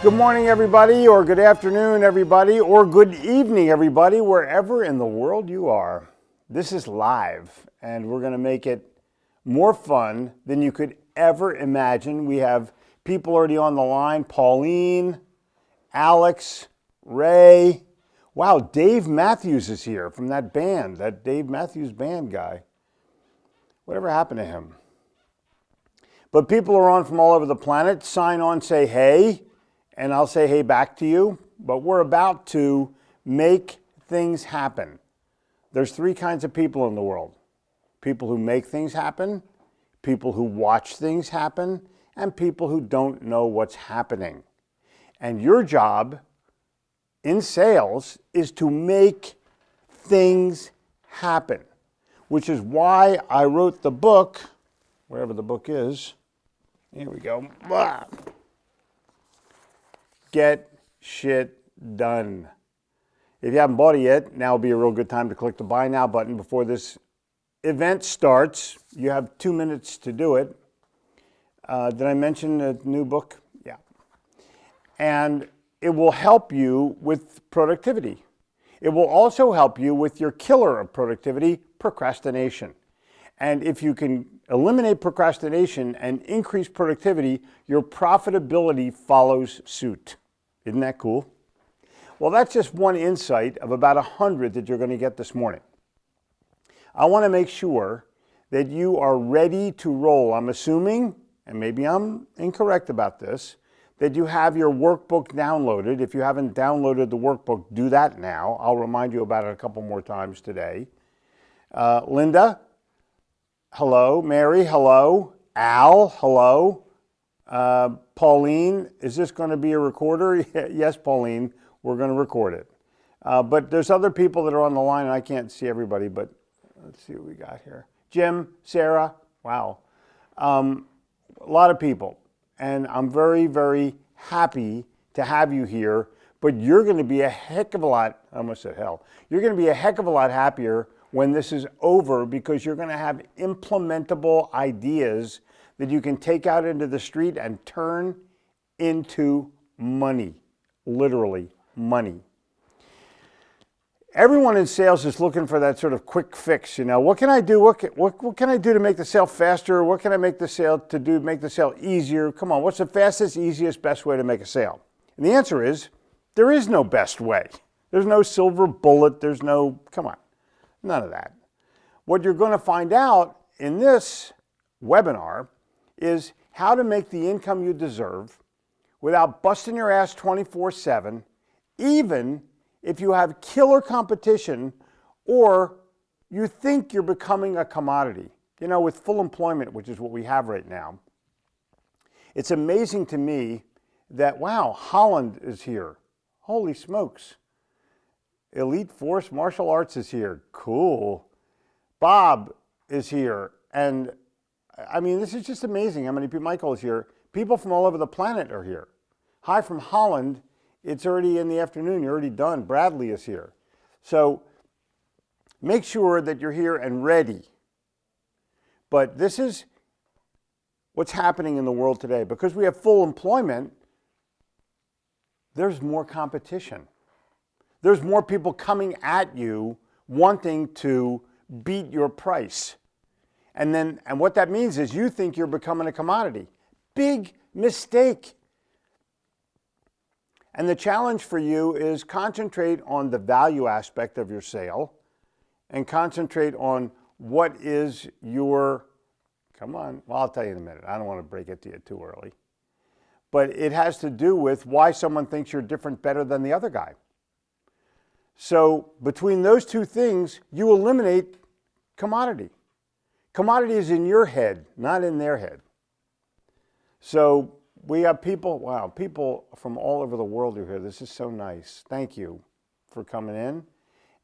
Good morning, everybody, or good afternoon, everybody, or good evening, everybody, wherever in the world you are. This is live, and we're going to make it more fun than you could ever imagine. We have people already on the line: Pauline, Alex, Ray. Wow, Dave Matthews is here from that band, that Dave Matthews Band guy. Whatever happened to him? But people are on from all over the planet. Sign on, say hey. And I'll say hey back to you, but we're about to make things happen. There's three kinds of people in the world: people who make things happen, people who watch things happen, and people who don't know what's happening. And your job in sales is to make things happen, which is why I wrote the book, wherever the book is. Here we go. Blah. Get shit done. If you haven't bought it yet, now would be a real good time to click the Buy Now button before this event starts. You have 2 minutes to do it. Did I mention the new book? Yeah. And it will help you with productivity. It will also help you with your killer of productivity, procrastination. And if you can eliminate procrastination and increase productivity, your profitability follows suit. Isn't that cool? Well, that's just one insight of about 100 that you're going to get this morning. I want to make sure that you are ready to roll. I'm assuming, and maybe I'm incorrect about this, that you have your workbook downloaded. If you haven't downloaded the workbook, do that now. I'll remind you about it a couple more times today. Linda, hello. Mary, hello. Al, hello. Pauline, is this going to be a recorder? Yes, Pauline, we're going to record it. But there's other people that are on the line, and I can't see everybody, but let's see what we got here. Jim, Sarah, wow. A lot of people. And I'm very, very happy to have you here, but you're going to be a heck of a lot, I almost said hell, you're going to be a heck of a lot happier when this is over, because you're going to have implementable ideas that you can take out into the street and turn into money, literally money. Everyone in sales is looking for that sort of quick fix. You know, what can I do? What can I do to make the sale faster? What can I make the sale to do make the sale easier? Come on, what's the fastest, easiest, best way to make a sale? And the answer is, there is no best way. There's no silver bullet. There's no, come on, none of that. What you're going to find out in this webinar is how to make the income you deserve without busting your ass 24/7, even if you have killer competition or you think you're becoming a commodity. You know, with full employment, which is what we have right now, it's amazing to me that, wow, Holland is here. Holy smokes. Elite Force Martial Arts is here. Cool. Bob is here. And I mean, this is just amazing how many people. Michael is here. People from all over the planet are here. Hi from Holland. It's already in the afternoon. You're already done. Bradley is here. So make sure that you're here and ready. But this is what's happening in the world today. Because we have full employment, there's more competition. There's more people coming at you wanting to beat your price. And what that means is you think you're becoming a commodity. Big mistake. And the challenge for you is concentrate on the value aspect of your sale and concentrate on what is your, come on, well, I'll tell you in a minute. I don't want to break it to you too early. But it has to do with why someone thinks you're different, better than the other guy. So between those two things, you eliminate commodity. Commodity is in your head, not in their head. So we have people, wow, people from all over the world are here. This is so nice. Thank you for coming in.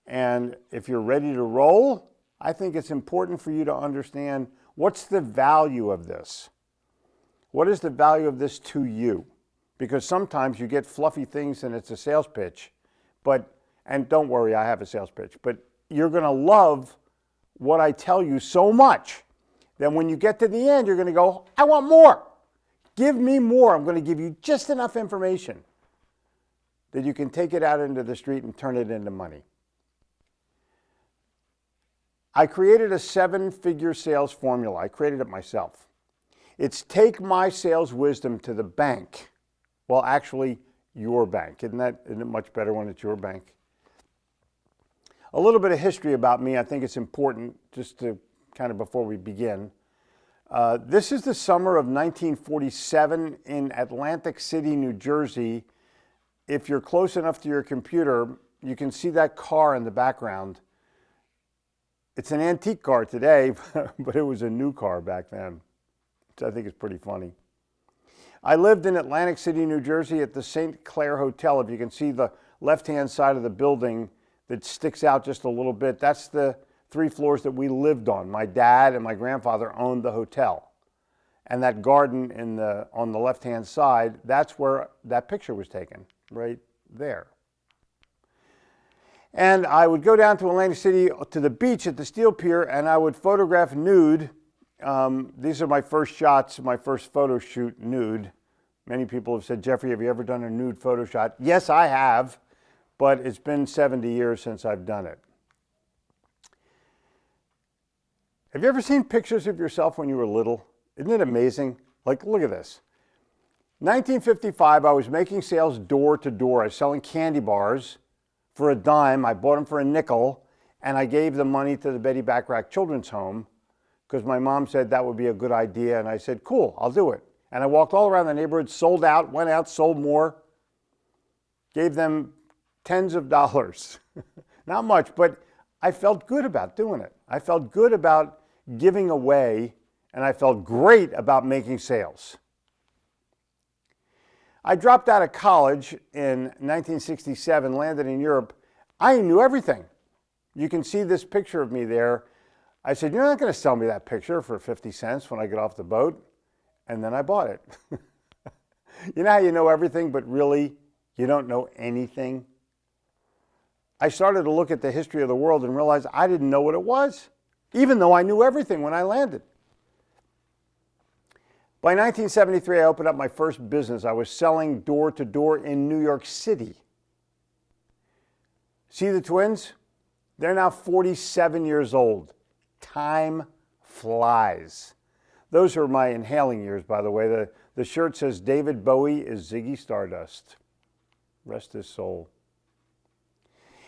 And if you're ready to roll, I think it's important for you to understand what's the value of this. What is the value of this to you? Because sometimes you get fluffy things and it's a sales pitch, and don't worry, I have a sales pitch, but you're going to love what I tell you so much that when you get to the end, you're going to go, I want more. Give me more. I'm going to give you just enough information that you can take it out into the street and turn it into money. I created a 7-figure sales formula. I created it myself. It's take my sales wisdom to the bank. Well, actually, your bank. Isn't it much better when it's your bank? A little bit of history about me, I think it's important just to kind of before we begin. This is the summer of 1947 in Atlantic City, New Jersey. If you're close enough to your computer, you can see that car in the background. It's an antique car today, but it was a new car back then, which I think is pretty funny. I lived in Atlantic City, New Jersey at the St. Clair Hotel. If you can see the left-hand side of the building that sticks out just a little bit, that's the 3 floors that we lived on. My dad and my grandfather owned the hotel. And that garden on the left-hand side, that's where that picture was taken, right there. And I would go down to Atlantic City to the beach at the Steel Pier, and I would photograph nude. These are my first shots, my first photo shoot nude. Many people have said, Jeffrey, have you ever done a nude photo shot? Yes, I have, but it's been 70 years since I've done it. Have you ever seen pictures of yourself when you were little? Isn't it amazing? Like, look at this. 1955, I was making sales door to door. I was selling candy bars for a dime. I bought them for a nickel, and I gave the money to the Betty Bacharach Children's Home because my mom said that would be a good idea, and I said, cool, I'll do it. And I walked all around the neighborhood, sold out, went out, sold more, gave them tens of dollars. Not much, but I felt good about doing it. I felt good about giving away, and I felt great about making sales. I dropped out of college in 1967, landed in Europe. I knew everything. You can see this picture of me there. I said, you're not going to sell me that picture for 50 cents when I get off the boat. And then I bought it. You know how you know everything, but really you don't know anything? I started to look at the history of the world and realized I didn't know what it was, even though I knew everything when I landed. By 1973, I opened up my first business. I was selling door to door in New York City. See the twins? They're now 47 years old. Time flies. Those are my inhaling years, by the way. The shirt says David Bowie is Ziggy Stardust. Rest his soul.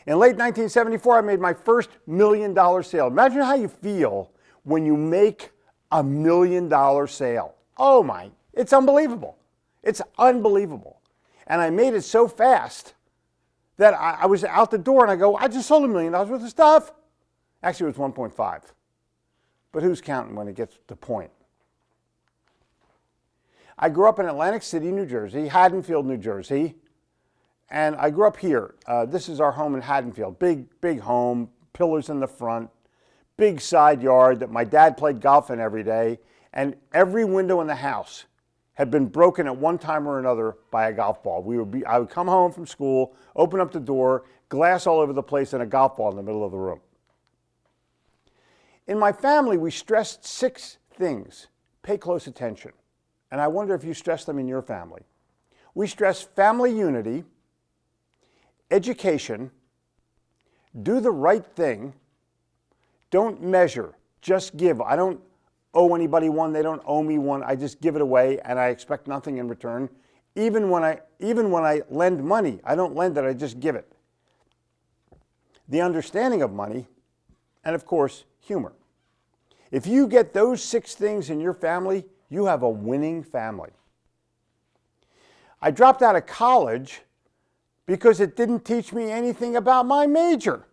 In late 1974, I made my first $1 million sale. Imagine how you feel when you make a $1 million sale. Oh my, it's unbelievable. It's unbelievable. And I made it so fast that I was out the door and I go, I just sold $1 million worth of stuff. Actually, it was 1.5. But who's counting when it gets to the point? I grew up in Atlantic City, New Jersey, Haddonfield, New Jersey. And I grew up here. This is our home in Haddonfield. Big home, pillars in the front, big side yard that my dad played golf in every day. And every window in the house had been broken at one time or another by a golf ball. I would come home from school, open up the door, glass all over the place, and a golf ball in the middle of the room. In my family, we stressed 6 things. Pay close attention. And I wonder if you stress them in your family. We stress family unity, education, do the right thing, don't measure, just give. I don't owe anybody one, they don't owe me one, I just give it away and I expect nothing in return. Even when I lend money, I don't lend it, I just give it. The understanding of money, and of course, humor. If you get those 6 things in your family, you have a winning family. I dropped out of college because it didn't teach me anything about my major.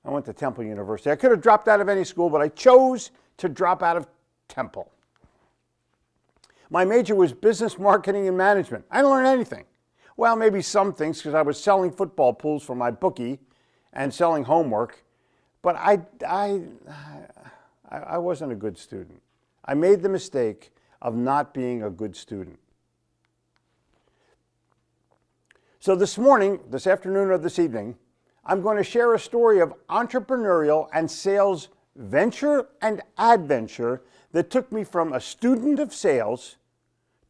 I went to Temple University. I could have dropped out of any school, but I chose to drop out of Temple. My major was business marketing and management. I didn't learn anything. Well, maybe some things because I was selling football pools for my bookie and selling homework, but I wasn't a good student. I made the mistake of not being a good student. So this afternoon or this evening, I'm going to share a story of entrepreneurial and sales venture and adventure that took me from a student of sales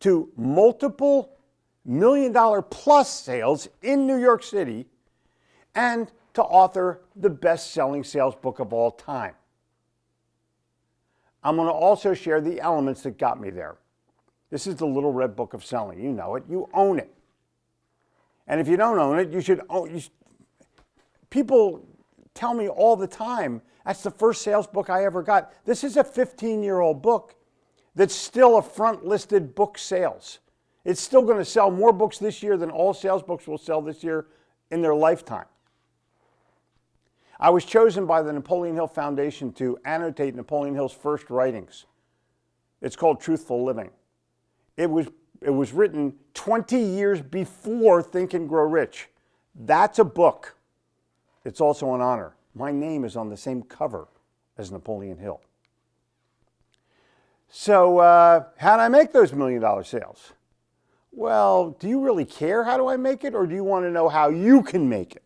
to multiple million-dollar plus sales in New York City and to author the best-selling sales book of all time. I'm going to also share the elements that got me there. This is the Little Red Book of Selling. You know it. You own it. And if you don't own it, you should own. People tell me all the time, that's the first sales book I ever got. This is a 15-year-old book that's still a front-listed book sales. It's still going to sell more books this year than all sales books will sell this year in their lifetime. I was chosen by the Napoleon Hill Foundation to annotate Napoleon Hill's first writings. It's called Truthful Living. It was written 20 years before Think and Grow Rich. That's a book. It's also an honor. My name is on the same cover as Napoleon Hill. So how do I make those $1 million sales? Well, do you really care how do I make it, or do you want to know how you can make it?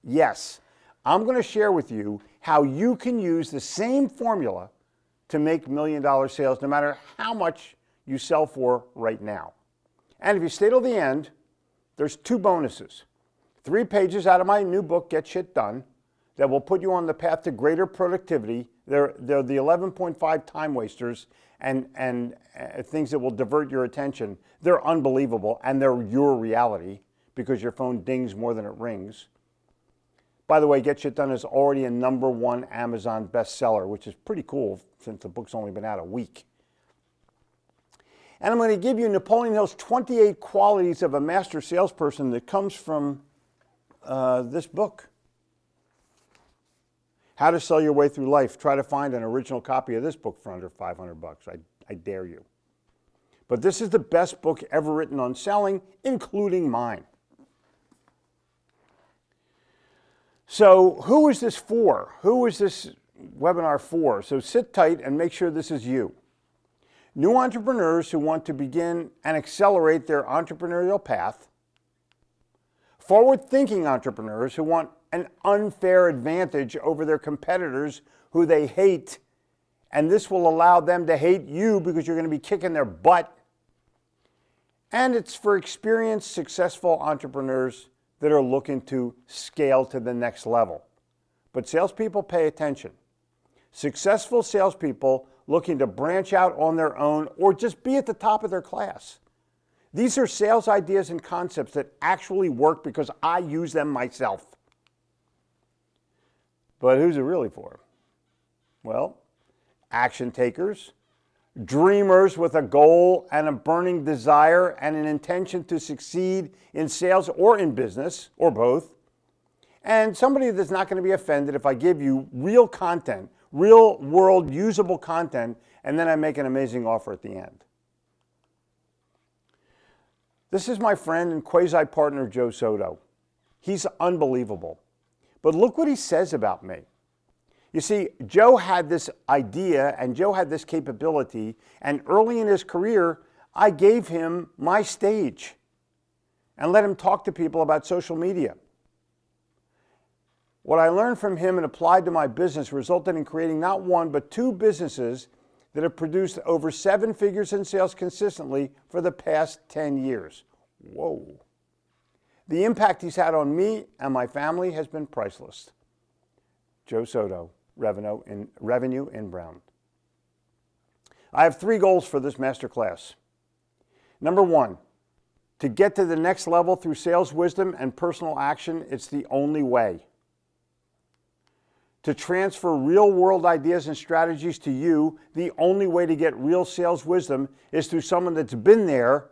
Yes, I'm going to share with you how you can use the same formula to make $1 million sales no matter how much you sell for right now. And if you stay till the end, there's 2 bonuses. 3 pages out of my new book, Get Shit Done, that will put you on the path to greater productivity. They're the 11.5 time wasters and things that will divert your attention. They're unbelievable, and they're your reality because your phone dings more than it rings. By the way, Get Shit Done is already a #1 Amazon bestseller, which is pretty cool since the book's only been out a week. And I'm going to give you Napoleon Hill's 28 qualities of a master salesperson that comes from this book. How to Sell Your Way Through Life. Try to find an original copy of this book for under $500. I dare you. But this is the best book ever written on selling, including mine. So who is this for? Who is this webinar for? So sit tight and make sure this is you. New entrepreneurs who want to begin and accelerate their entrepreneurial path. Forward-thinking entrepreneurs who want an unfair advantage over their competitors who they hate, and this will allow them to hate you because you're going to be kicking their butt. And it's for experienced, successful entrepreneurs that are looking to scale to the next level. But salespeople, pay attention. Successful salespeople looking to branch out on their own or just be at the top of their class. These are sales ideas and concepts that actually work because I use them myself. But who's it really for? Well, action takers, dreamers with a goal and a burning desire and an intention to succeed in sales or in business, or both, and somebody that's not going to be offended if I give you real content, real world usable content, and then I make an amazing offer at the end. This is my friend and quasi-partner, Joe Soto. He's unbelievable. But look what he says about me. You see, Joe had this idea and Joe had this capability, and early in his career, I gave him my stage and let him talk to people about social media. What I learned from him and applied to my business resulted in creating not 1, but 2 businesses that have produced over 7 figures in sales consistently for the past 10 years. Whoa. The impact he's had on me and my family has been priceless. Joe Soto, Revenue Inbound. I have 3 goals for this masterclass. Number 1, to get to the next level through sales wisdom and personal action, it's the only way. To transfer real-world ideas and strategies to you, the only way to get real sales wisdom is through someone that's been there,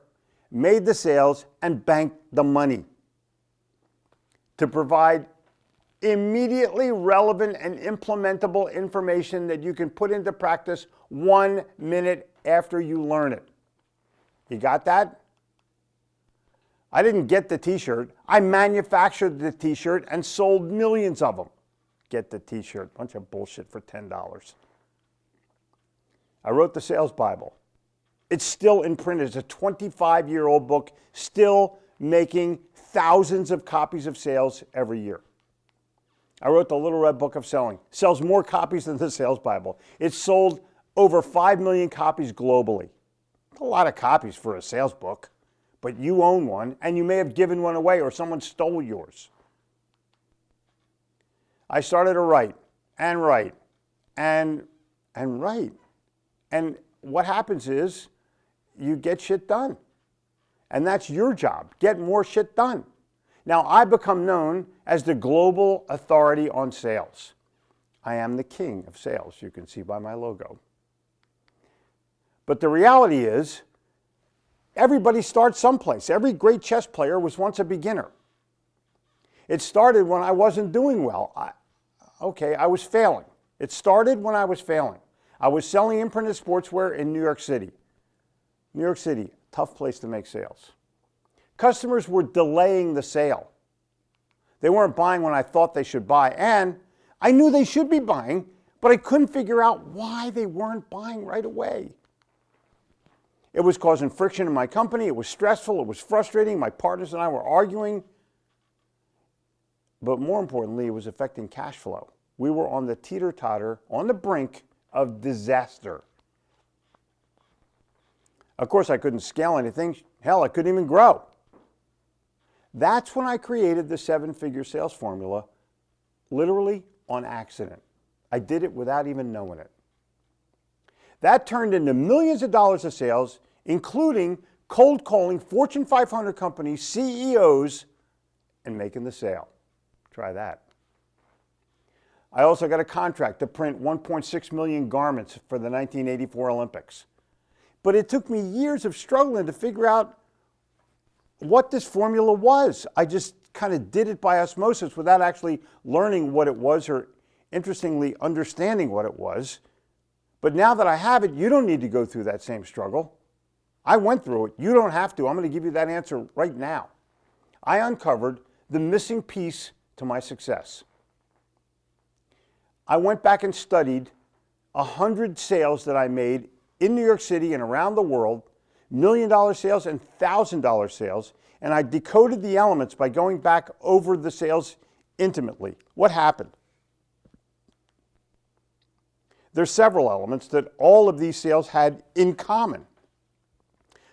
made the sales, and banked the money. To provide immediately relevant and implementable information that you can put into practice 1 minute after you learn it. You got that? I didn't get the t-shirt. I manufactured the t-shirt and sold millions of them. Get the t-shirt. Bunch of bullshit for $10. I wrote the Sales Bible. It's still in print. It's a 25-year-old book, still making thousands of copies of sales every year. I wrote the Little Red Book of Selling. Sells more copies than the Sales Bible. It's sold over 5 million copies globally. A lot of copies for a sales book, but you own one, and you may have given one away or someone stole yours. I started to write and write and write. And what happens is you get shit done. And that's your job. Get more shit done. Now, I've become known as the global authority on sales. I am the king of sales, you can see by my logo. But the reality is, everybody starts someplace. Every great chess player was once a beginner. It started when I wasn't doing well. I was failing. It started when I was failing. I was selling imprinted sportswear in New York City. New York City, tough place to make sales. Customers were delaying the sale. They weren't buying when I thought they should buy, and I knew they should be buying, but I couldn't figure out why they weren't buying right away. It was causing friction in my company. It was stressful. It was frustrating. My partners and I were arguing. But more importantly, it was affecting cash flow. We were on the teeter-totter, on the brink of disaster. Of course, I couldn't scale anything. Hell, I couldn't even grow. That's when I created the 7-figure sales formula, literally on accident. I did it without even knowing it. That turned into millions of dollars of sales, including cold calling Fortune 500 companies, CEOs, and making the sale. Try that. I also got a contract to print 1.6 million garments for the 1984 Olympics. But it took me years of struggling to figure out what this formula was. I just kind of did it by osmosis without actually learning what it was or, interestingly, understanding what it was. But now that I have it, you don't need to go through that same struggle. I went through it. You don't have to. I'm going to give you that answer right now. I uncovered the missing piece to my success. I went back and studied 100 sales that I made in New York City and around the world, $1 million sales and $1,000 sales, and I decoded the elements by going back over the sales intimately. What happened? There's several elements that all of these sales had in common.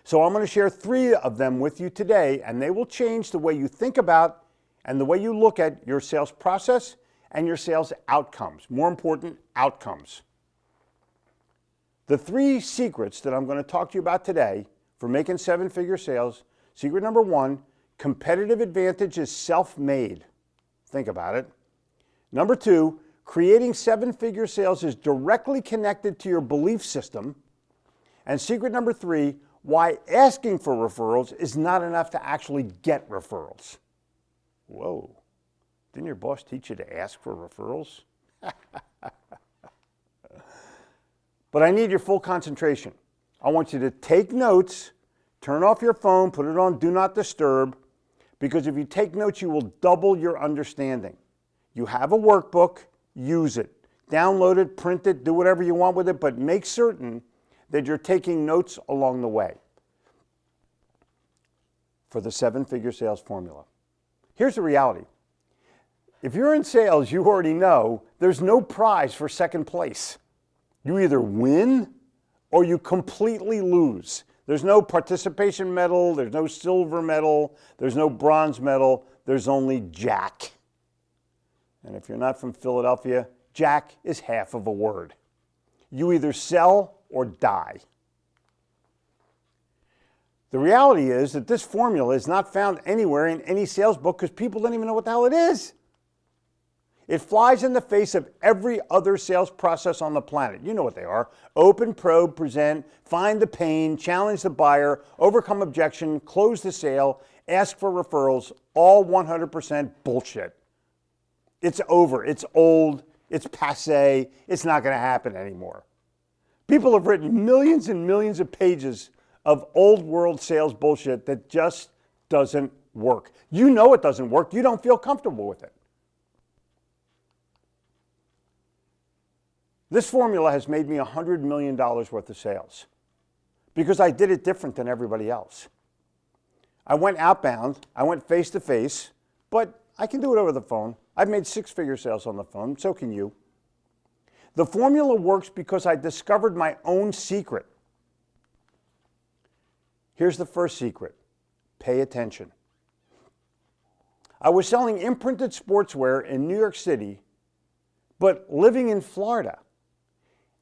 So I'm going to share 3 of them with you today, and they will change the way you think about and the way you look at your sales process and your sales outcomes. More important, outcomes. The 3 secrets that I'm going to talk to you about today for making 7-figure sales. Secret number 1, competitive advantage is self-made. Think about it. Number 2, creating 7-figure sales is directly connected to your belief system. And secret number 3, why asking for referrals is not enough to actually get referrals. Whoa, didn't your boss teach you to ask for referrals? But I need your full concentration. I want you to take notes, turn off your phone, put it on Do Not Disturb, because if you take notes, you will double your understanding. You have a workbook, use it. Download it, print it, do whatever you want with it, but make certain that you're taking notes along the way for the 7-figure sales formula. Here's the reality. If you're in sales, you already know there's no prize for second place. You either win or you completely lose. There's no participation medal, there's no silver medal, there's no bronze medal, there's only Jack. And if you're not from Philadelphia, Jack is half of a word. You either sell or die. The reality is that this formula is not found anywhere in any sales book because people don't even know what the hell it is. It flies in the face of every other sales process on the planet. You know what they are. Open, probe, present, find the pain, challenge the buyer, overcome objection, close the sale, ask for referrals, all 100% bullshit. It's over. It's old. It's passé. It's not going to happen anymore. People have written millions and millions of pages of old world sales bullshit that just doesn't work. You know it doesn't work. You don't feel comfortable with it. This formula has made me $100 million worth of sales because I did it different than everybody else. I went outbound, I went face to face, but I can do it over the phone. I've made six-figure sales on the phone, so can you. The formula works because I discovered my own secret. Here's the first secret. Pay attention. I was selling imprinted sportswear in New York City, but living in Florida.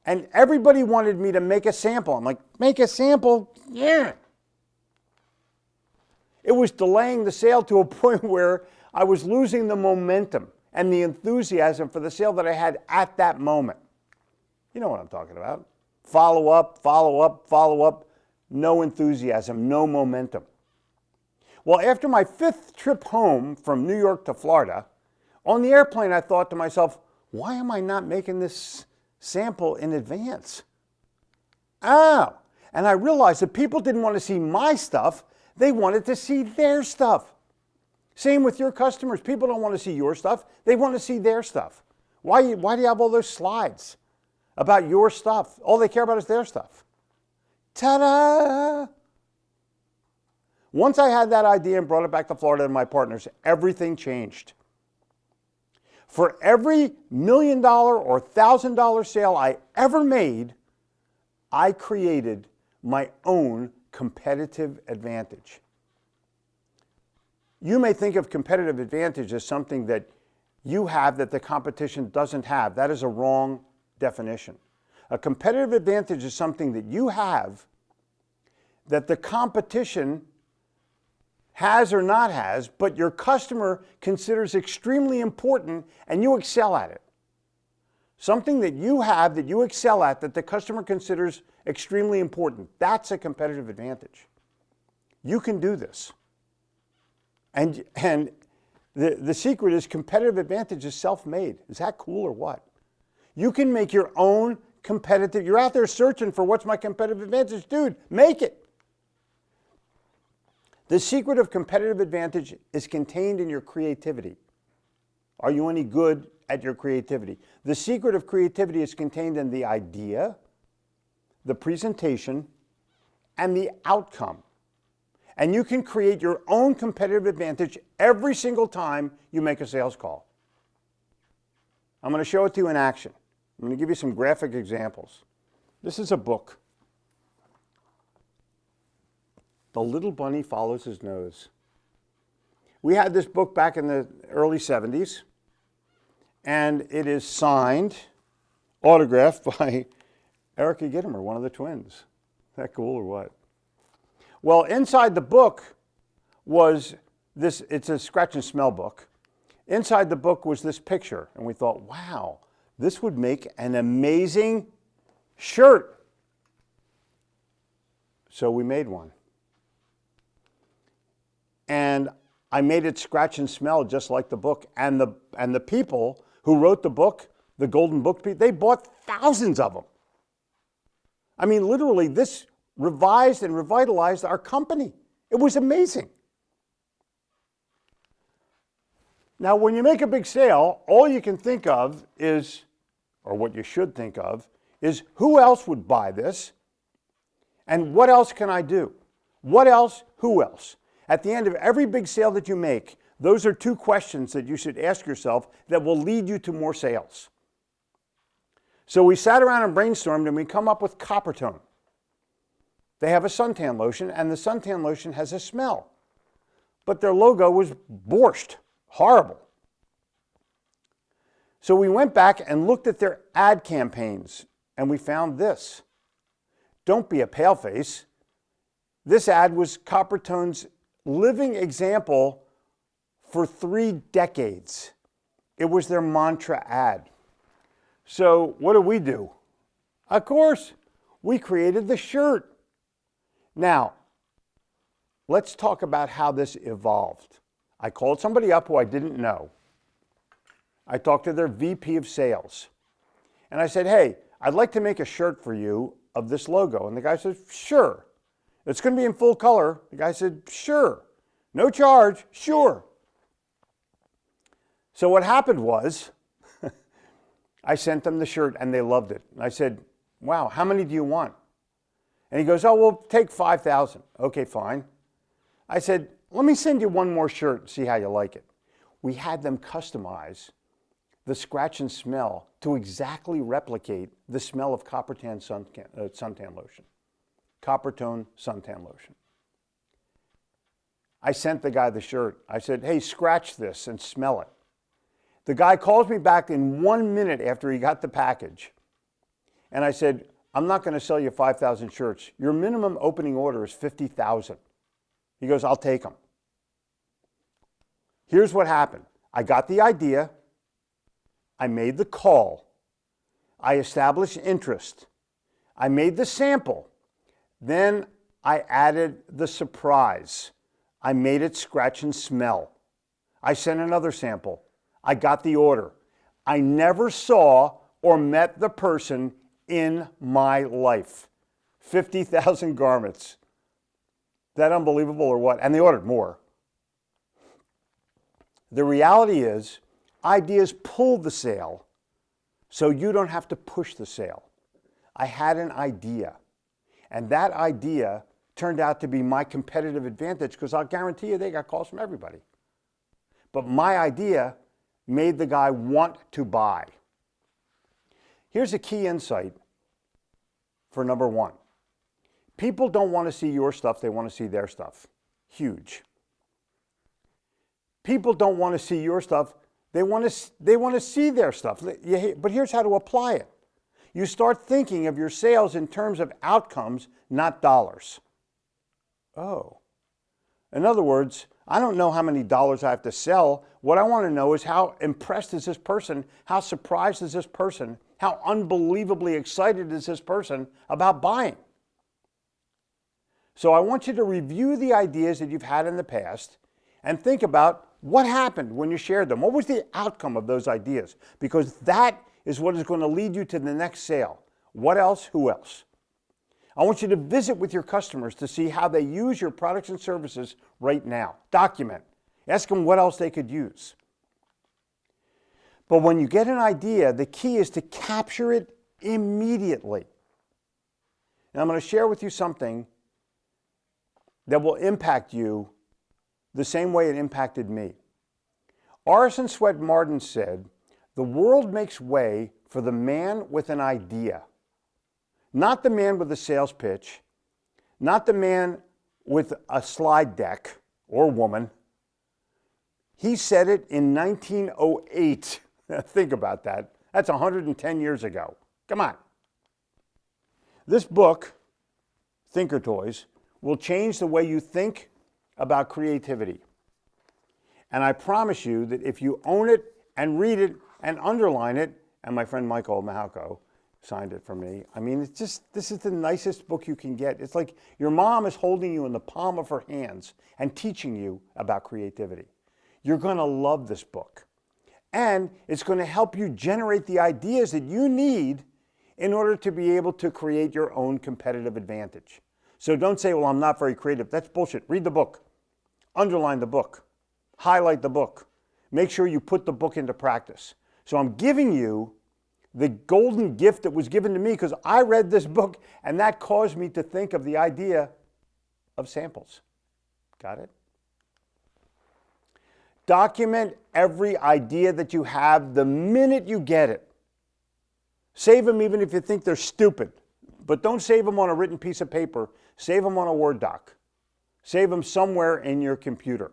And everybody wanted me to make a sample. I'm like, make a sample? Yeah. It was delaying the sale to a point where I was losing the momentum and the enthusiasm for the sale that I had at that moment. You know what I'm talking about. Follow up, follow up, follow up. No enthusiasm, no momentum. Well, after my 5th trip home from New York to Florida, on the airplane I thought to myself, why am I not making this sample in advance? Oh, and I realized that people didn't want to see my stuff, they wanted to see their stuff. Same with your customers. People don't want to see your stuff, they want to see their stuff. Why do you have all those slides about your stuff? All they care about is their stuff. Ta-da! Once I had that idea and brought it back to Florida and my partners, everything changed. For every $1 million or $1,000 sale I ever made, I created my own competitive advantage. You may think of competitive advantage as something that you have that the competition doesn't have. That is a wrong definition. A competitive advantage is something that you have that the competition has or not has, but your customer considers extremely important and you excel at it. Something that you have that you excel at that the customer considers extremely important. That's a competitive advantage. You can do this. And the secret is competitive advantage is self-made. Is that cool or what? You can make your own competitive, you're out there searching for what's my competitive advantage. Dude, make it. The secret of competitive advantage is contained in your creativity. Are you any good at your creativity? The secret of creativity is contained in the idea, the presentation, and the outcome. And you can create your own competitive advantage every single time you make a sales call. I'm going to show it to you in action. I'm going to give you some graphic examples. This is a book. The Little Bunny Follows His Nose. We had this book back in the early 70s, and it is signed, autographed by Erica Gitomer, one of the twins. Is that cool or what? Well, inside the book was this, it's a scratch and smell book. Inside the book was this picture, and we thought, wow, this would make an amazing shirt. So we made one. And I made it scratch and smell just like the book. And the people who wrote the book, the Golden Book people, they bought thousands of them. I mean, literally, this revised and revitalized our company. It was amazing. Now, when you make a big sale, all you can think of is, or what you should think of, is who else would buy this? And what else can I do? What else? Who else? At the end of every big sale that you make, those are two questions that you should ask yourself that will lead you to more sales. So we sat around and brainstormed and we come up with Coppertone. They have a suntan lotion and the suntan lotion has a smell. But their logo was borscht, horrible. So we went back and looked at their ad campaigns and we found this. Don't be a paleface. This ad was Coppertone's living example for 3 decades. It was their mantra ad. So what do? Of course, we created the shirt. Now, let's talk about how this evolved. I called somebody up who I didn't know. I talked to their VP of sales. And I said, hey, I'd like to make a shirt for you of this logo. And the guy said, sure. It's going to be in full color. The guy said, sure. No charge, sure. So what happened was, I sent them the shirt and they loved it. And I said, wow, how many do you want? And he goes, oh, we'll take 5,000. Okay, fine. I said, let me send you one more shirt and see how you like it. we had them customize the scratch and smell to exactly replicate the smell of suntan lotion. Coppertone suntan lotion. I sent the guy the shirt. I said, hey, scratch this and smell it. The guy calls me back in 1 minute after he got the package. And I said, I'm not going to sell you 5,000 shirts. Your minimum opening order is 50,000. He goes, I'll take them. Here's what happened. I got the idea. I made the call. I established interest. I made the sample. Then I added the surprise. I made it scratch and smell. I sent another sample. I got the order. I never saw or met the person in my life. 50,000 garments. Is that unbelievable or what? And they ordered more. The reality is, ideas pull the sale, so you don't have to push the sale. I had an idea, and that idea turned out to be my competitive advantage because I'll guarantee you they got calls from everybody. But my idea made the guy want to buy. Here's a key insight for number one. People don't want to see your stuff, they want to see their stuff. Huge. People don't want to see your stuff, they want to see their stuff. But here's how to apply it. You start thinking of your sales in terms of outcomes, not dollars. Oh. In other words, I don't know how many dollars I have to sell. What I want to know is how impressed is this person, how surprised is this person, how unbelievably excited is this person about buying. So I want you to review the ideas that you've had in the past and think about what happened when you shared them. What was the outcome of those ideas? Because that is what is going to lead you to the next sale. What else? Who else? I want you to visit with your customers to see how they use your products and services right now. Document. Ask them what else they could use. But when you get an idea, the key is to capture it immediately. And I'm going to share with you something that will impact you the same way it impacted me. Orison Swett Marden said, "The world makes way for the man with an idea. Not the man with a sales pitch, not the man with a slide deck or woman." He said it in 1908. Think about that. That's 110 years ago. Come on. This book, Thinker Toys, will change the way you think about creativity. And I promise you that if you own it and read it and underline it, and my friend Michael Mahalko signed it for me. I mean, it's just, this is the nicest book you can get. It's like your mom is holding you in the palm of her hands and teaching you about creativity. You're going to love this book. And it's going to help you generate the ideas that you need in order to be able to create your own competitive advantage. So don't say, well, I'm not very creative. That's bullshit. Read the book. Underline the book. Highlight the book. Make sure you put the book into practice. So I'm giving you the golden gift that was given to me because I read this book and that caused me to think of the idea of samples. Got it? Document every idea that you have the minute you get it. Save them even if you think they're stupid. But don't save them on a written piece of paper. Save them on a Word doc. Save them somewhere in your computer.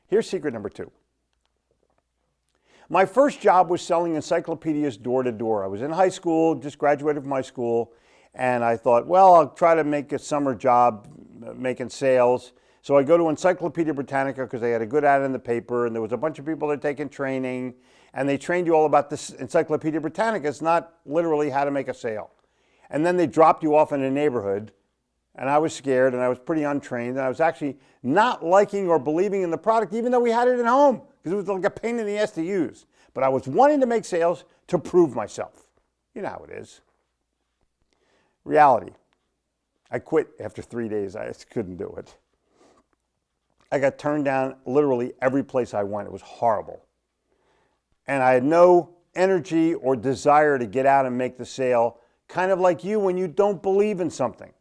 Here's secret number 2. My first job was selling encyclopedias door to door. I was in high school, just graduated from high school, and I thought, well, I'll try to make a summer job making sales. So I go to Encyclopedia Britannica because they had a good ad in the paper, and there was a bunch of people that are taking training, and they trained you all about this Encyclopedia Britannica. It's not literally how to make a sale. And then they dropped you off in a neighborhood, and I was scared, and I was pretty untrained, and I was actually not liking or believing in the product, even though we had it at home, because it was like a pain in the ass to use. But I was wanting to make sales to prove myself. You know how it is. Reality. I quit after 3 days. I just couldn't do it. I got turned down literally every place I went. It was horrible. And I had no energy or desire to get out and make the sale, kind of like you when you don't believe in something.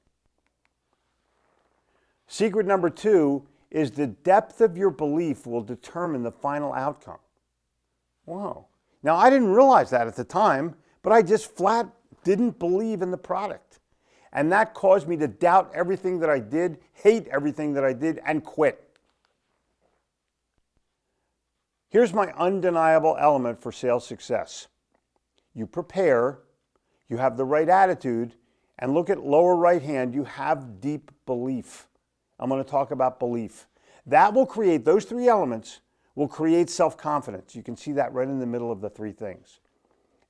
Secret number 2 is the depth of your belief will determine the final outcome. Wow. Now, I didn't realize that at the time, but I just flat didn't believe in the product. And that caused me to doubt everything that I did, hate everything that I did, and quit. Here's my undeniable element for sales success. You prepare, you have the right attitude, and look at lower right hand, you have deep belief. I'm going to talk about belief. That will create, those three elements will create self-confidence. You can see that right in the middle of the three things.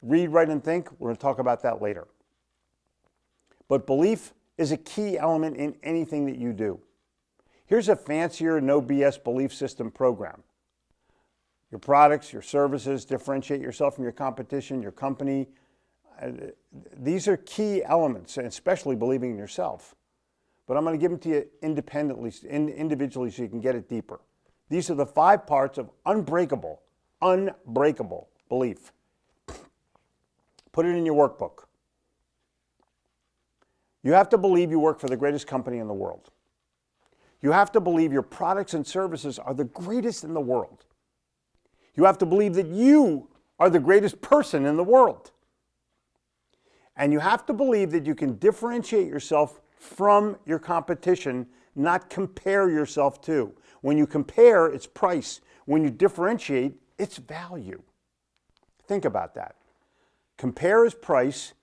Read, write, and think. We're going to talk about that later. But belief is a key element in anything that you do. Here's a fancier, no BS belief system program. Your products, your services, differentiate yourself from your competition, your company. These are key elements, and especially believing in yourself. But I'm going to give them to you individually so you can get it deeper. These are the 5 parts of unbreakable belief. Put it in your workbook. You have to believe you work for the greatest company in the world. You have to believe your products and services are the greatest in the world. You have to believe that you are the greatest person in the world. And you have to believe that you can differentiate yourself from your competition, not compare yourself to. When you compare, it's price. When you differentiate, it's value. Think about that. Compare is price,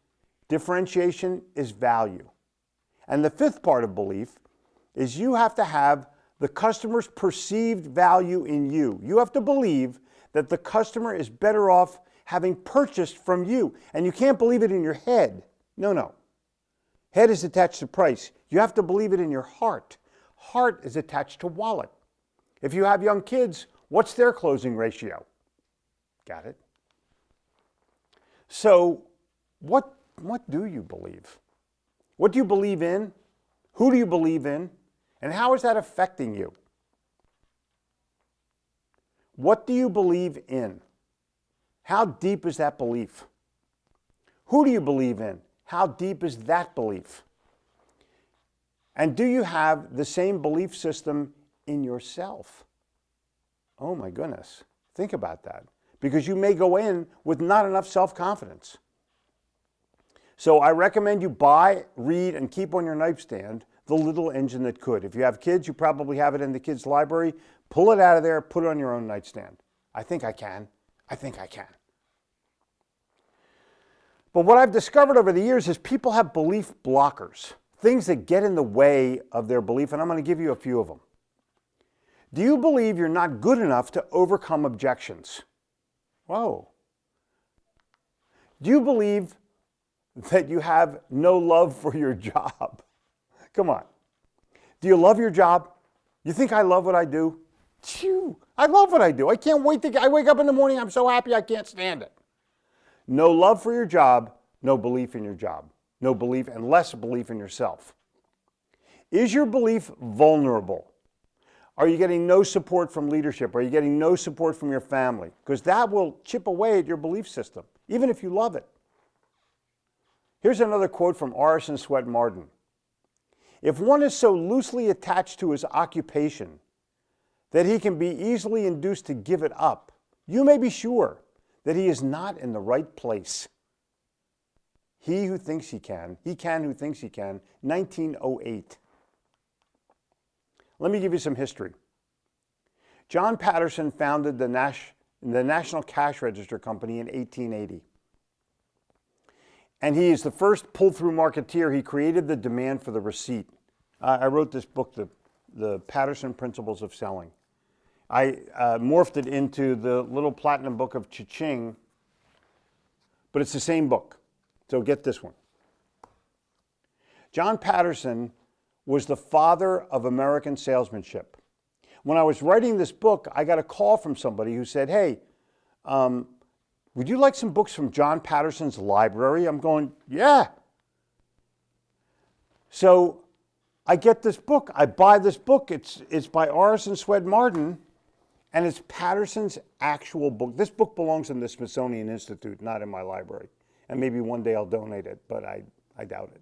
differentiation is value. And the 5th part of belief is you have to have the customer's perceived value in you. You have to believe that the customer is better off having purchased from you. And you can't believe it in your head. No. Head is attached to price. You have to believe it in your heart. Heart is attached to wallet. If you have young kids, what's their closing ratio? Got it? So, what do you believe? What do you believe in? Who do you believe in? And how is that affecting you? What do you believe in? How deep is that belief? Who do you believe in? How deep is that belief? And do you have the same belief system in yourself? Oh my goodness. Think about that. Because you may go in with not enough self-confidence. So I recommend you buy, read, and keep on your nightstand The Little Engine That Could. If you have kids, you probably have it in the kids' library. Pull it out of there, put it on your own nightstand. I think I can. But what I've discovered over the years is people have belief blockers, things that get in the way of their belief, and I'm going to give you a few of them. Do you believe you're not good enough to overcome objections? Whoa. Do you believe that you have no love for your job? Come on. Do you love your job? You think I love what I do? Phew, I love what I do. I can't wait I wake up in the morning, I'm so happy I can't stand it. No love for your job, no belief in your job. No belief and less belief in yourself. Is your belief vulnerable? Are you getting no support from leadership? Are you getting no support from your family? Because that will chip away at your belief system, even if you love it. Here's another quote from Orison Swett Marden. If one is so loosely attached to his occupation that he can be easily induced to give it up, you may be sure that he is not in the right place. He who thinks he can who thinks he can, 1908. Let me give you some history. John Patterson founded the National Cash Register Company in 1880. And he is the first pull-through marketeer. He created the demand for the receipt. I wrote this book, The Patterson Principles of Selling. I morphed it into the little platinum book of Cha-Ching, but it's the same book. So get this one. John Patterson was the father of American salesmanship. When I was writing this book, I got a call from somebody who said, hey, would you like some books from John Patterson's library? I'm going, yeah. So I get this book. I buy this book. It's by Orison Swett Marden, and it's Patterson's actual book. This book belongs in the Smithsonian Institute, not in my library. And maybe one day I'll donate it, but I doubt it.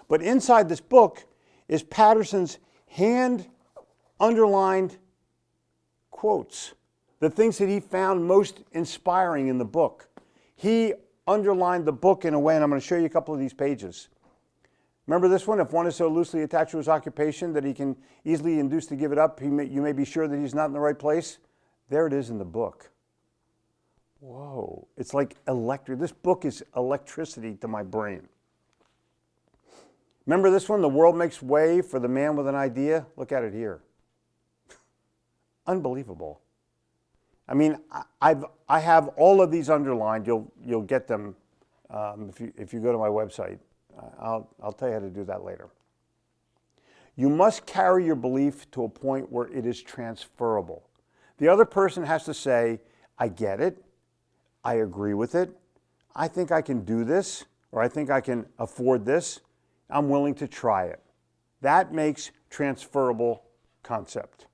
But inside this book is Patterson's handwritten underlined quotes, the things that he found most inspiring in the book. He underlined the book in a way, and I'm going to show you a couple of these pages. Remember this one? If one is so loosely attached to his occupation that he can easily induce to give it up, you may be sure that he's not in the right place. There it is in the book. Whoa, it's like electric. This book is electricity to my brain. Remember this one? The world makes way for the man with an idea. Look at it here. Unbelievable. I mean, I have all of these underlined. You'll get them if you go to my website. I'll tell you how to do that later. You must carry your belief to a point where it is transferable. The other person has to say, I get it, I agree with it, I think I can do this, or I think I can afford this, I'm willing to try it. That makes transferable concept.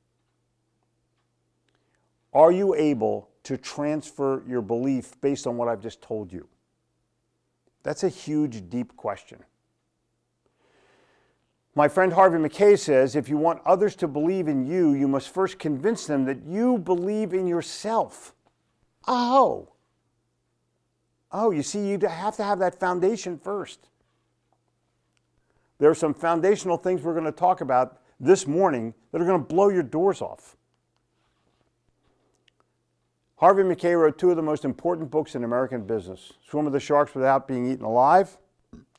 Are you able to transfer your belief based on what I've just told you? That's a huge, deep question. My friend Harvey Mackay says, if you want others to believe in you, you must first convince them that you believe in yourself. Oh, you see, you have to have that foundation first. There are some foundational things we're going to talk about this morning that are going to blow your doors off. Harvey Mackay wrote two of the most important books in American business, Swim with the Sharks Without Being Eaten Alive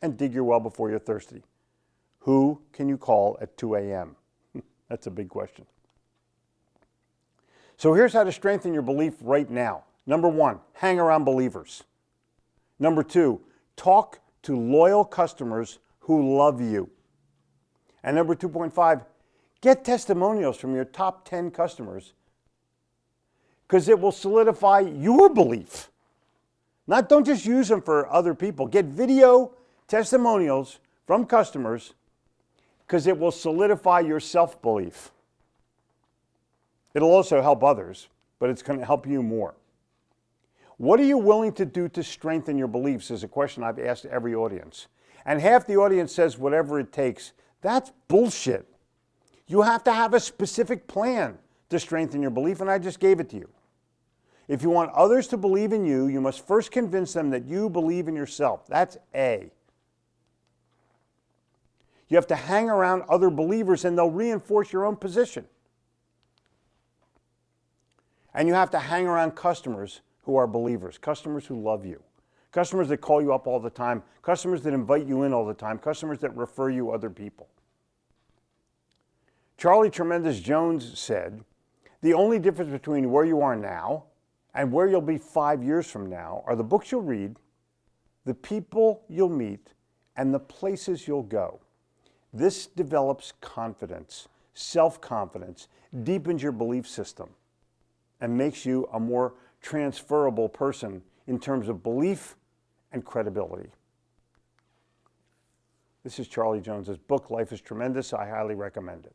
and Dig Your Well Before You're Thirsty. Who can you call at 2 a.m.? That's a big question. So here's how to strengthen your belief right now. Number one, hang around believers. Number two, talk to loyal customers who love you. And number 2.5, get testimonials from your top 10 customers because it will solidify your belief. Don't just use them for other people. Get video testimonials from customers because it will solidify your self-belief. It'll also help others, but it's going to help you more. What are you willing to do to strengthen your beliefs is a question I've asked every audience. And half the audience says whatever it takes. That's bullshit. You have to have a specific plan to strengthen your belief, and I just gave it to you. If you want others to believe in you, you must first convince them that you believe in yourself. That's A. You have to hang around other believers and they'll reinforce your own position. And you have to hang around customers who are believers, customers who love you, customers that call you up all the time, customers that invite you in all the time, customers that refer you other people. Charlie Tremendous Jones said, the only difference between where you are now and where you'll be 5 years from now are the books you'll read, the people you'll meet, and the places you'll go. This develops confidence, self-confidence, deepens your belief system, and makes you a more transferable person in terms of belief and credibility. This is Charlie Jones's book, Life is Tremendous. I highly recommend it.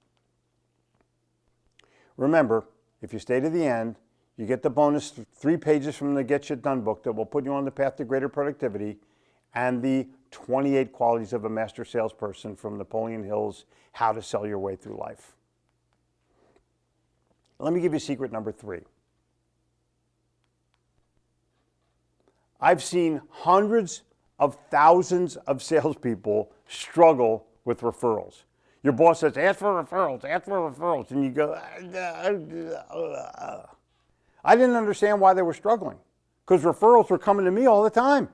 Remember, if you stay to the end, you get the bonus 3 pages from the Get Shit Done book that will put you on the path to greater productivity and the 28 Qualities of a Master Salesperson from Napoleon Hill's How to Sell Your Way Through Life. Let me give you secret number 3. I've seen hundreds of thousands of salespeople struggle with referrals. Your boss says, ask for referrals, and you go, I didn't understand why they were struggling because referrals were coming to me all the time.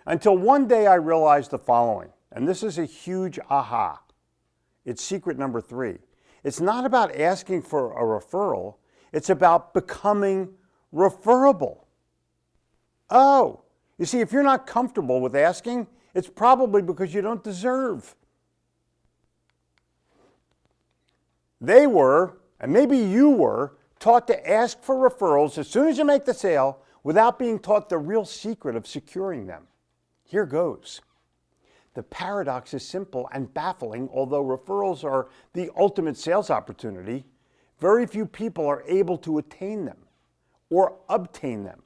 Until one day I realized the following, and this is a huge aha. It's secret number 3. It's not about asking for a referral. It's about becoming referable. Oh, you see, if you're not comfortable with asking, it's probably because you don't deserve. They were, and maybe you were, taught to ask for referrals as soon as you make the sale without being taught the real secret of securing them. Here goes. The paradox is simple and baffling. Although referrals are the ultimate sales opportunity, very few people are able to attain them or obtain them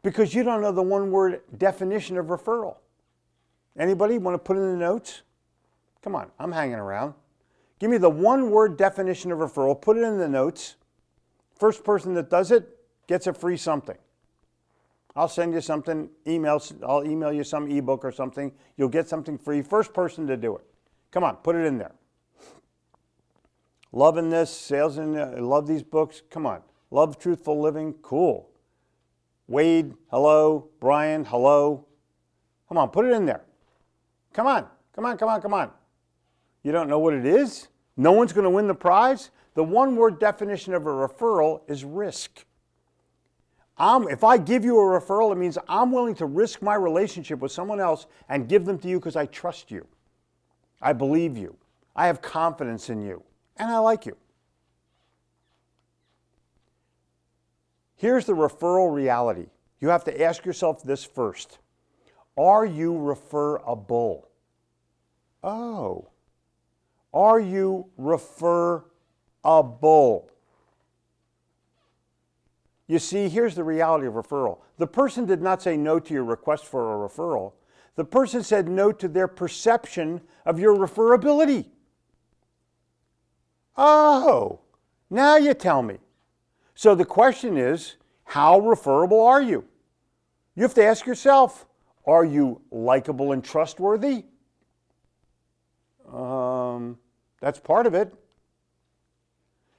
because you don't know the one-word definition of referral. Anybody want to put in the notes? Come on, I'm hanging around. Give me the one-word definition of referral, put it in the notes. First person that does it gets a free something. I'll send you something, I'll email you some ebook or something. You'll get something free. First person to do it. Come on, put it in there. Loving this, sales, and love these books. Come on. Love Truthful Living. Cool. Wade, hello. Brian, hello. Come on, put it in there. Come on, come on, come on, come on. You don't know what it is? No one's going to win the prize? The one-word definition of a referral is risk. If I give you a referral, it means I'm willing to risk my relationship with someone else and give them to you because I trust you. I believe you. I have confidence in you. And I like you. Here's the referral reality. You have to ask yourself this first. Are you referable? Oh. Are you referable? You see, here's the reality of referral. The person did not say no to your request for a referral. The person said no to their perception of your referability. Oh, now you tell me. So the question is, how referable are you? You have to ask yourself, are you likable and trustworthy? That's part of it.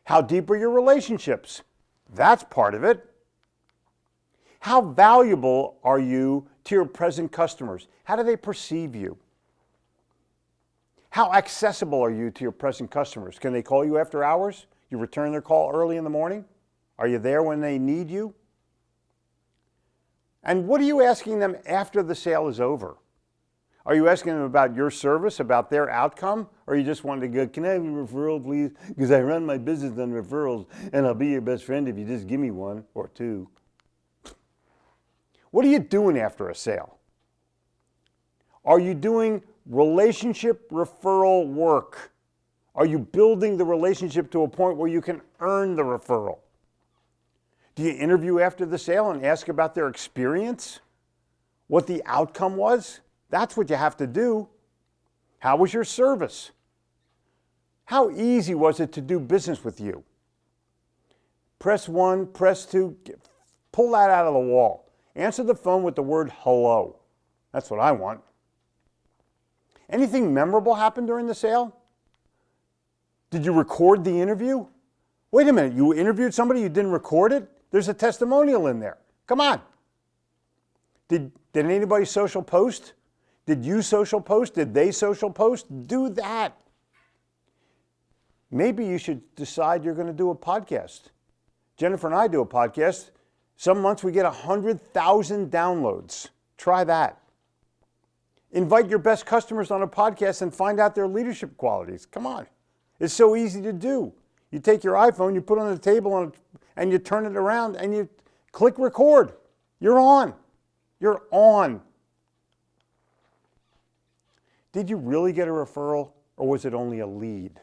How deep are your relationships? That's part of it. How valuable are you to your present customers? How do they perceive you? How accessible are you to your present customers? Can they call you after hours? You return their call early in the morning? Are you there when they need you? And what are you asking them after the sale is over? Are you asking them about your service, about their outcome? Or you just want to go, can I have a referral, please? Because I run my business on referrals, and I'll be your best friend if you just give me one or two. What are you doing after a sale? Are you doing relationship referral work? Are you building the relationship to a point where you can earn the referral? Do you interview after the sale and ask about their experience? What the outcome was? That's what you have to do. How was your service? How easy was it to do business with you? Press 1, press 2, pull that out of the wall. Answer the phone with the word hello. That's what I want. Anything memorable happen during the sale? Did you record the interview? Wait a minute, you interviewed somebody, you didn't record it? There's a testimonial in there. Come on. Did anybody social post? Did you social post? Did they social post? Do that. Maybe you should decide you're going to do a podcast. Jennifer and I do a podcast. Some months we get 100,000 downloads. Try that. Invite your best customers on a podcast and find out their leadership qualities. Come on. It's so easy to do. You take your iPhone, you put it on the table, and you turn it around, and you click record. You're on. You're on. Did you really get a referral, or was it only a lead?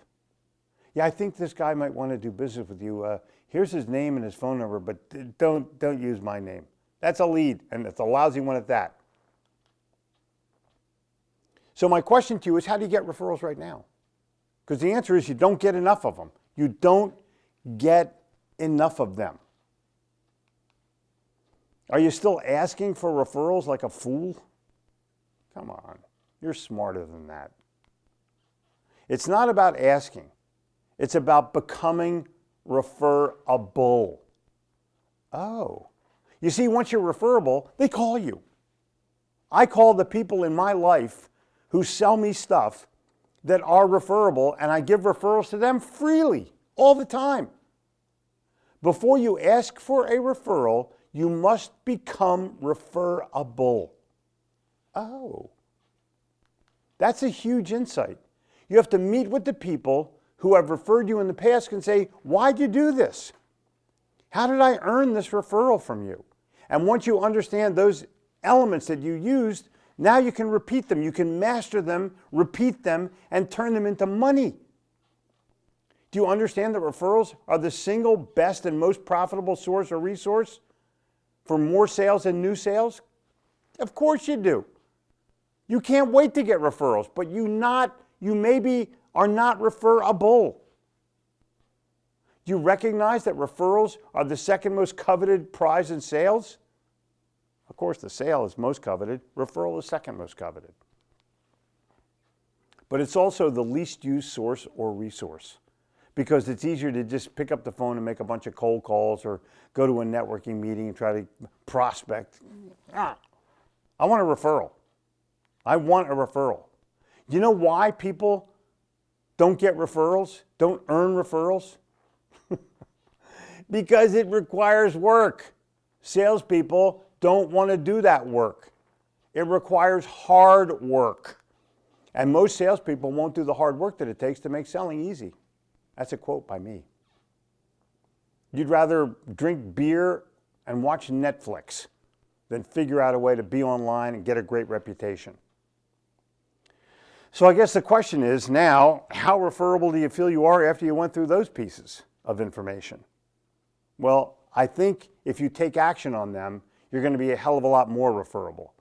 Yeah, I think this guy might want to do business with you. Here's his name and his phone number, but don't use my name. That's a lead, and it's a lousy one at that. So my question to you is, how do you get referrals right now? Because the answer is you don't get enough of them. You don't get enough of them. Are you still asking for referrals like a fool? Come on, you're smarter than that. It's not about asking. It's about becoming referable. Oh. You see, once you're referable, they call you. I call the people in my life who sell me stuff that are referable, and I give referrals to them freely, all the time. Before you ask for a referral, you must become referable. Oh. That's a huge insight. You have to meet with the people who have referred you in the past and say, why'd you do this? How did I earn this referral from you? And once you understand those elements that you used, now you can repeat them. You can master them, repeat them, and turn them into money. Do you understand that referrals are the single best and most profitable source or resource for more sales and new sales? Of course you do. You can't wait to get referrals, but you not you maybe are not referable. Do you recognize that referrals are the second most coveted prize in sales? Of course, the sale is most coveted. Referral is second most coveted. But it's also the least used source or resource because it's easier to just pick up the phone and make a bunch of cold calls or go to a networking meeting and try to prospect. I want a referral. I want a referral. Do you know why people don't get referrals, don't earn referrals? Because it requires work. Salespeople don't want to do that work. It requires hard work. And most salespeople won't do the hard work that it takes to make selling easy. That's a quote by me. You'd rather drink beer and watch Netflix than figure out a way to be online and get a great reputation. So I guess the question is now, how referable do you feel you are after you went through those pieces of information? Well, I think if you take action on them, you're going to be a hell of a lot more referable.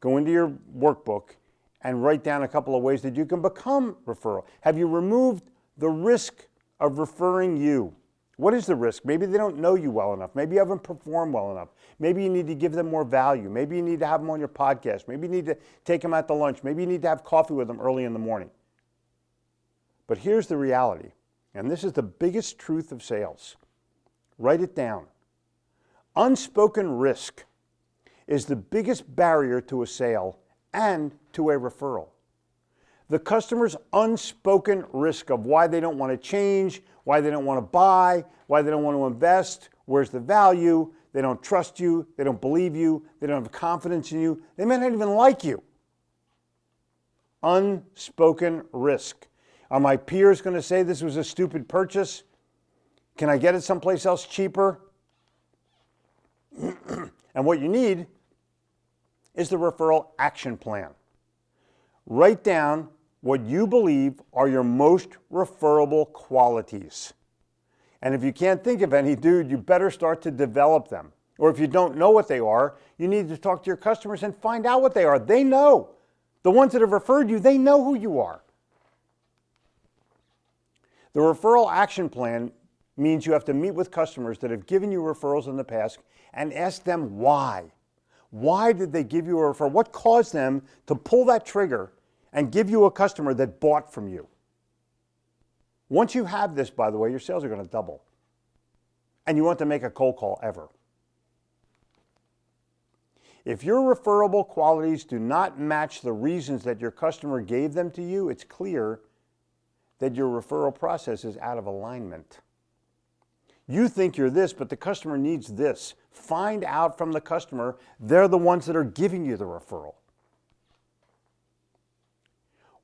Go into your workbook and write down a couple of ways that you can become referral. Have you removed the risk of referring you? What is the risk? Maybe they don't know you well enough. Maybe you haven't performed well enough. Maybe you need to give them more value. Maybe you need to have them on your podcast. Maybe you need to take them out to lunch. Maybe you need to have coffee with them early in the morning. But here's the reality, and this is the biggest truth of sales. Write it down. Unspoken risk is the biggest barrier to a sale and to a referral. The customer's unspoken risk of why they don't want to change, why they don't want to buy, why they don't want to invest, where's the value, they don't trust you, they don't believe you, they don't have confidence in you, they may not even like you. Unspoken risk. Are my peers going to say this was a stupid purchase? Can I get it someplace else cheaper? And what you need is the referral action plan. Write down what you believe are your most referable qualities. And if you can't think of any, dude, you better start to develop them. Or if you don't know what they are, you need to talk to your customers and find out what they are. They know. The ones that have referred you, they know who you are. The referral action plan means you have to meet with customers that have given you referrals in the past and ask them why. Why did they give you a referral? What caused them to pull that trigger and give you a customer that bought from you? Once you have this, by the way, your sales are going to double. And you want to make a cold call ever. If your referable qualities do not match the reasons that your customer gave them to you, it's clear that your referral process is out of alignment. You think you're this, but the customer needs this. Find out from the customer, they're the ones that are giving you the referral.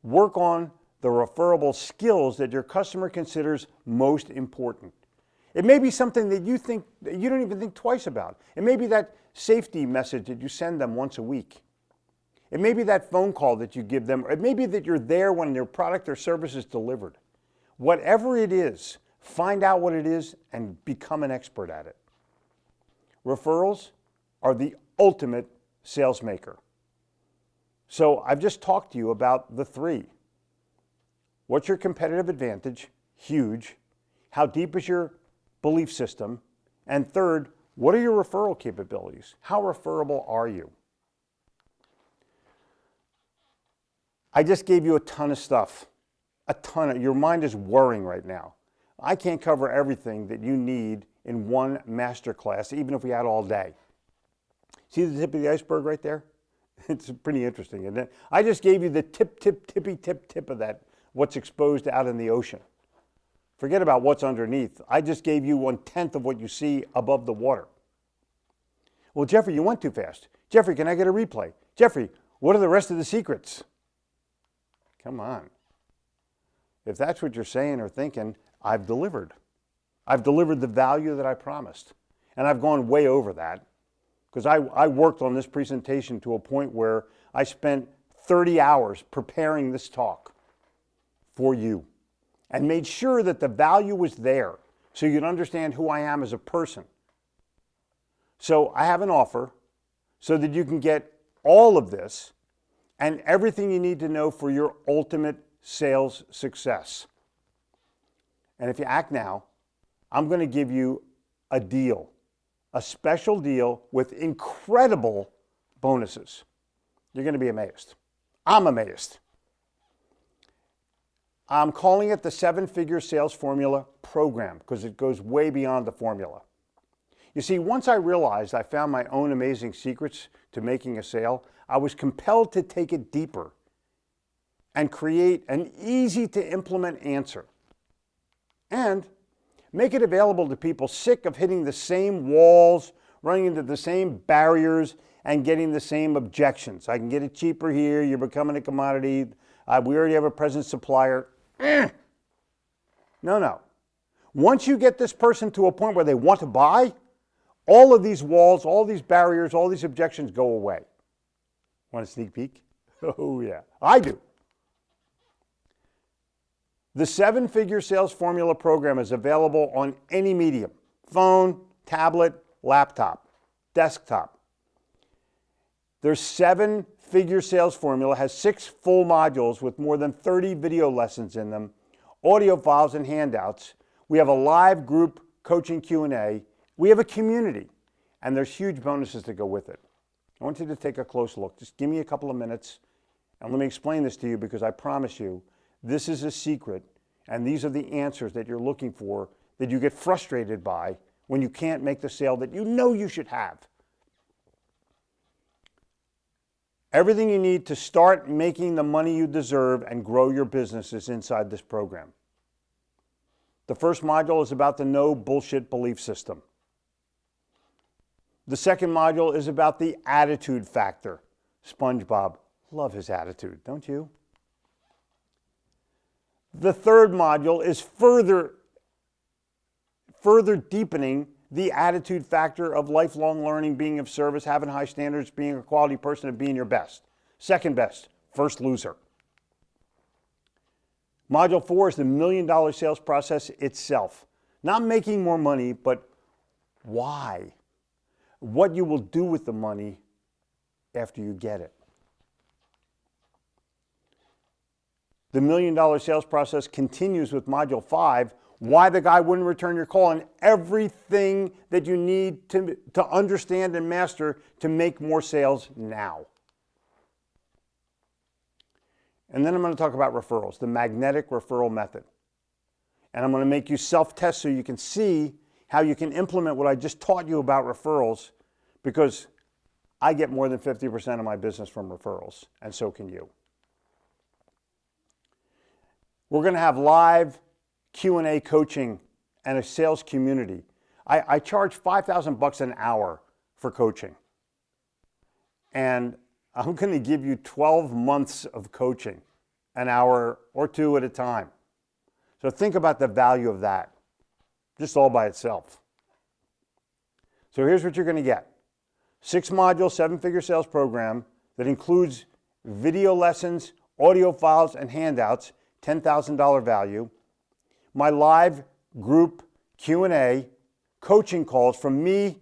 Work on the referable skills that your customer considers most important. It may be something that you think you don't even think twice about. It may be that safety message that you send them once a week. It may be that phone call that you give them. It may be that you're there when their product or service is delivered. Whatever it is, find out what it is and become an expert at it. Referrals are the ultimate sales maker. So I've just talked to you about the three. What's your competitive advantage? Huge. How deep is your belief system? And third, what are your referral capabilities? How referable are you? I just gave you a ton of stuff. Your mind is whirring right now. I can't cover everything that you need in one masterclass, even if we had all day. See the tip of the iceberg right there? It's pretty interesting, isn't it? I just gave you the tip of that, what's exposed out in the ocean. Forget about what's underneath. I just gave you 1/10 of what you see above the water. Well, Jeffrey, you went too fast. Jeffrey, can I get a replay? Jeffrey, what are the rest of the secrets? Come on. If that's what you're saying or thinking, I've delivered. I've delivered the value that I promised. And I've gone way over that because I worked on this presentation to a point where I spent 30 hours preparing this talk for you and made sure that the value was there so you'd understand who I am as a person. So I have an offer so that you can get all of this and everything you need to know for your ultimate sales success. And if you act now, I'm going to give you a deal, a special deal with incredible bonuses. You're going to be amazed. I'm amazed. I'm calling it the 7-Figure Sales Formula Program because it goes way beyond the formula. You see, once I realized I found my own amazing secrets to making a sale, I was compelled to take it deeper and create an easy to implement answer and make it available to people sick of hitting the same walls, running into the same barriers, and getting the same objections. I can get it cheaper here, you're becoming a commodity, we already have a present supplier. No. Once you get this person to a point where they want to buy, all of these walls, all these barriers, all these objections go away. Want a sneak peek? Oh yeah, I do. The 7-Figure Sales Formula Program is available on any medium: phone, tablet, laptop, desktop. Their 7-Figure Sales Formula has 6 full modules with more than 30 video lessons in them, audio files and handouts. We have a live group coaching Q&A. We have a community, and there's huge bonuses that go with it. I want you to take a close look. Just give me a couple of minutes, and let me explain this to you because I promise you, this is a secret, and these are the answers that you're looking for that you get frustrated by when you can't make the sale that you know you should have. Everything you need to start making the money you deserve and grow your business is inside this program. The first module is about the no bullshit belief system. The second module is about the attitude factor. SpongeBob, love his attitude, don't you? The third module is further deepening the attitude factor of lifelong learning, being of service, having high standards, being a quality person, and being your best. Second best, first loser. Module 4 is the $1 million sales process itself. Not making more money, but why? What you will do with the money after you get it. The $1 million sales process continues with Module 5, why the guy wouldn't return your call, and everything that you need to understand and master to make more sales now. And then I'm going to talk about referrals, the magnetic referral method. And I'm going to make you self-test so you can see how you can implement what I just taught you about referrals, because I get more than 50% of my business from referrals, and so can you. We're going to have live Q&A coaching and a sales community. I charge $5,000 an hour for coaching. And I'm going to give you 12 months of coaching, an hour or two at a time. So think about the value of that, just all by itself. So here's what you're going to get. 6-module, 7-figure sales program that includes video lessons, audio files, and handouts, $10,000 value. My live group Q&A, coaching calls from me,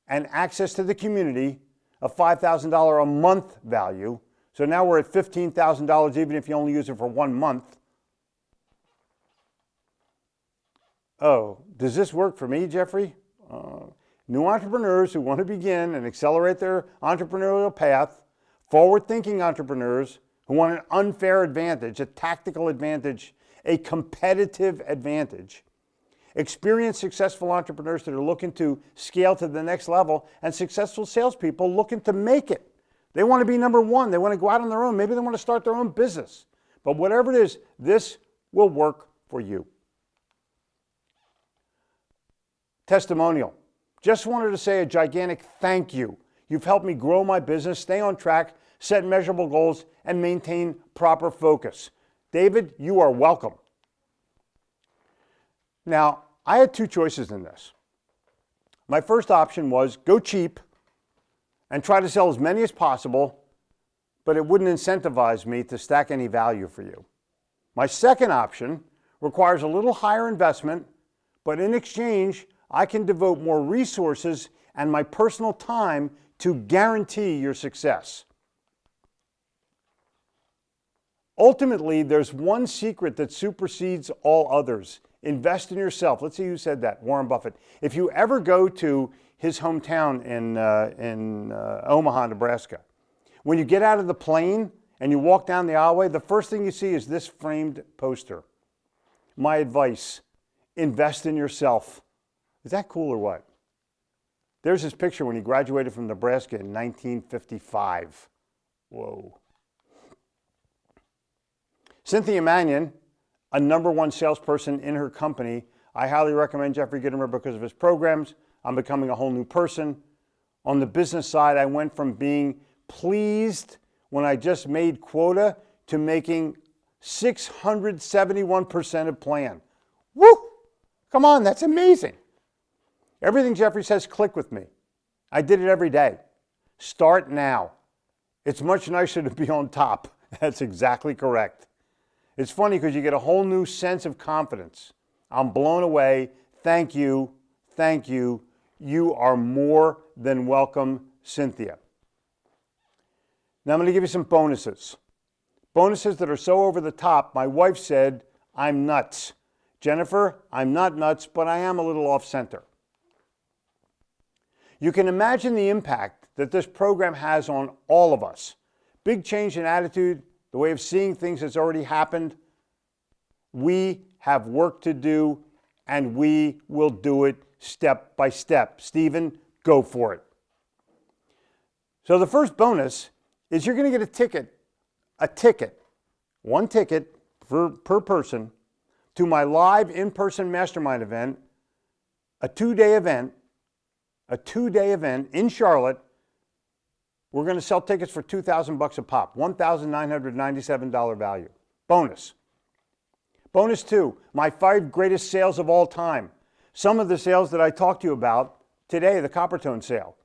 and access to the community of $5,000 a month value. So now we're at $15,000 even if you only use it for 1 month. Oh, does this work for me, Jeffrey? New entrepreneurs who want to begin and accelerate their entrepreneurial path, forward-thinking entrepreneurs who want an unfair advantage, a tactical advantage, a competitive advantage, experienced successful entrepreneurs that are looking to scale to the next level, and successful salespeople looking to make it. They want to be number one. They want to go out on their own. Maybe they want to start their own business. But whatever it is, this will work for you. Testimonial. Just wanted to say a gigantic thank you. You've helped me grow my business, stay on track, set measurable goals, and maintain proper focus. David, you are welcome. Now, I had 2 choices in this. My first option was go cheap and try to sell as many as possible, but it wouldn't incentivize me to stack any value for you. My second option requires a little higher investment, but in exchange, I can devote more resources and my personal time to guarantee your success. Ultimately, there's one secret that supersedes all others. Invest in yourself. Let's see who said that. Warren Buffett. If you ever go to his hometown in Omaha, Nebraska, when you get out of the plane and you walk down the aisleway, the first thing you see is this framed poster. My advice, invest in yourself. Is that cool or what? There's his picture when he graduated from Nebraska in 1955. Whoa. Cynthia Mannion, a #1 salesperson in her company. I highly recommend Jeffrey Gitomer because of his programs. I'm becoming a whole new person. On the business side, I went from being pleased when I just made quota to making 671% of plan. Woo! Come on, that's amazing. Everything Jeffrey says click with me. I did it every day. Start now. It's much nicer to be on top. That's exactly correct. It's funny because you get a whole new sense of confidence. I'm blown away. Thank you. Thank you. You are more than welcome, Cynthia. Now I'm going to give you some bonuses. Bonuses that are so over the top, my wife said, I'm nuts. Jennifer, I'm not nuts, but I am a little off center. You can imagine the impact that this program has on all of us. Big change in attitude, the way of seeing things has already happened. We have work to do, and we will do it step by step. Stephen, go for it. So the first bonus is you're going to get a ticket, one ticket per person, to my live in-person mastermind event, a two-day event in Charlotte. We're going to sell tickets for $2,000 a pop, $1,997 value. Bonus. Bonus 2, my 5 greatest sales of all time. Some of the sales that I talked to you about today, the Coppertone sale.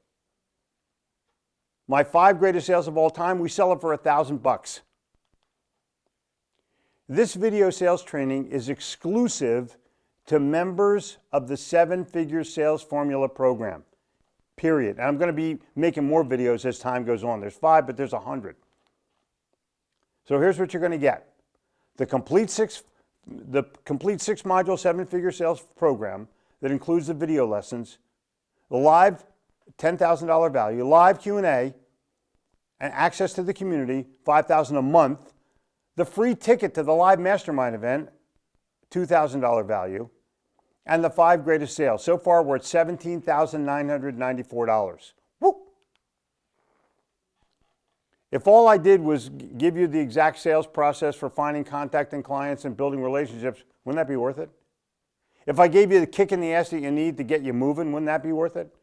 My 5 greatest sales of all time, we sell it for $1,000. This video sales training is exclusive to members of the 7-Figure Sales Formula program. Period. And I'm going to be making more videos as time goes on. There's 5, but there's 100. So here's what you're going to get. The complete 6-module 7-Figure Sales program that includes the video lessons, the live $10,000 value, live Q&A, and access to the community, $5,000 a month, the free ticket to the live mastermind event, $2,000 value, and the 5 greatest sales. So far, we're at $17,994. Woo! If all I did was give you the exact sales process for finding, contacting clients, and building relationships, wouldn't that be worth it? If I gave you the kick in the ass that you need to get you moving, wouldn't that be worth it?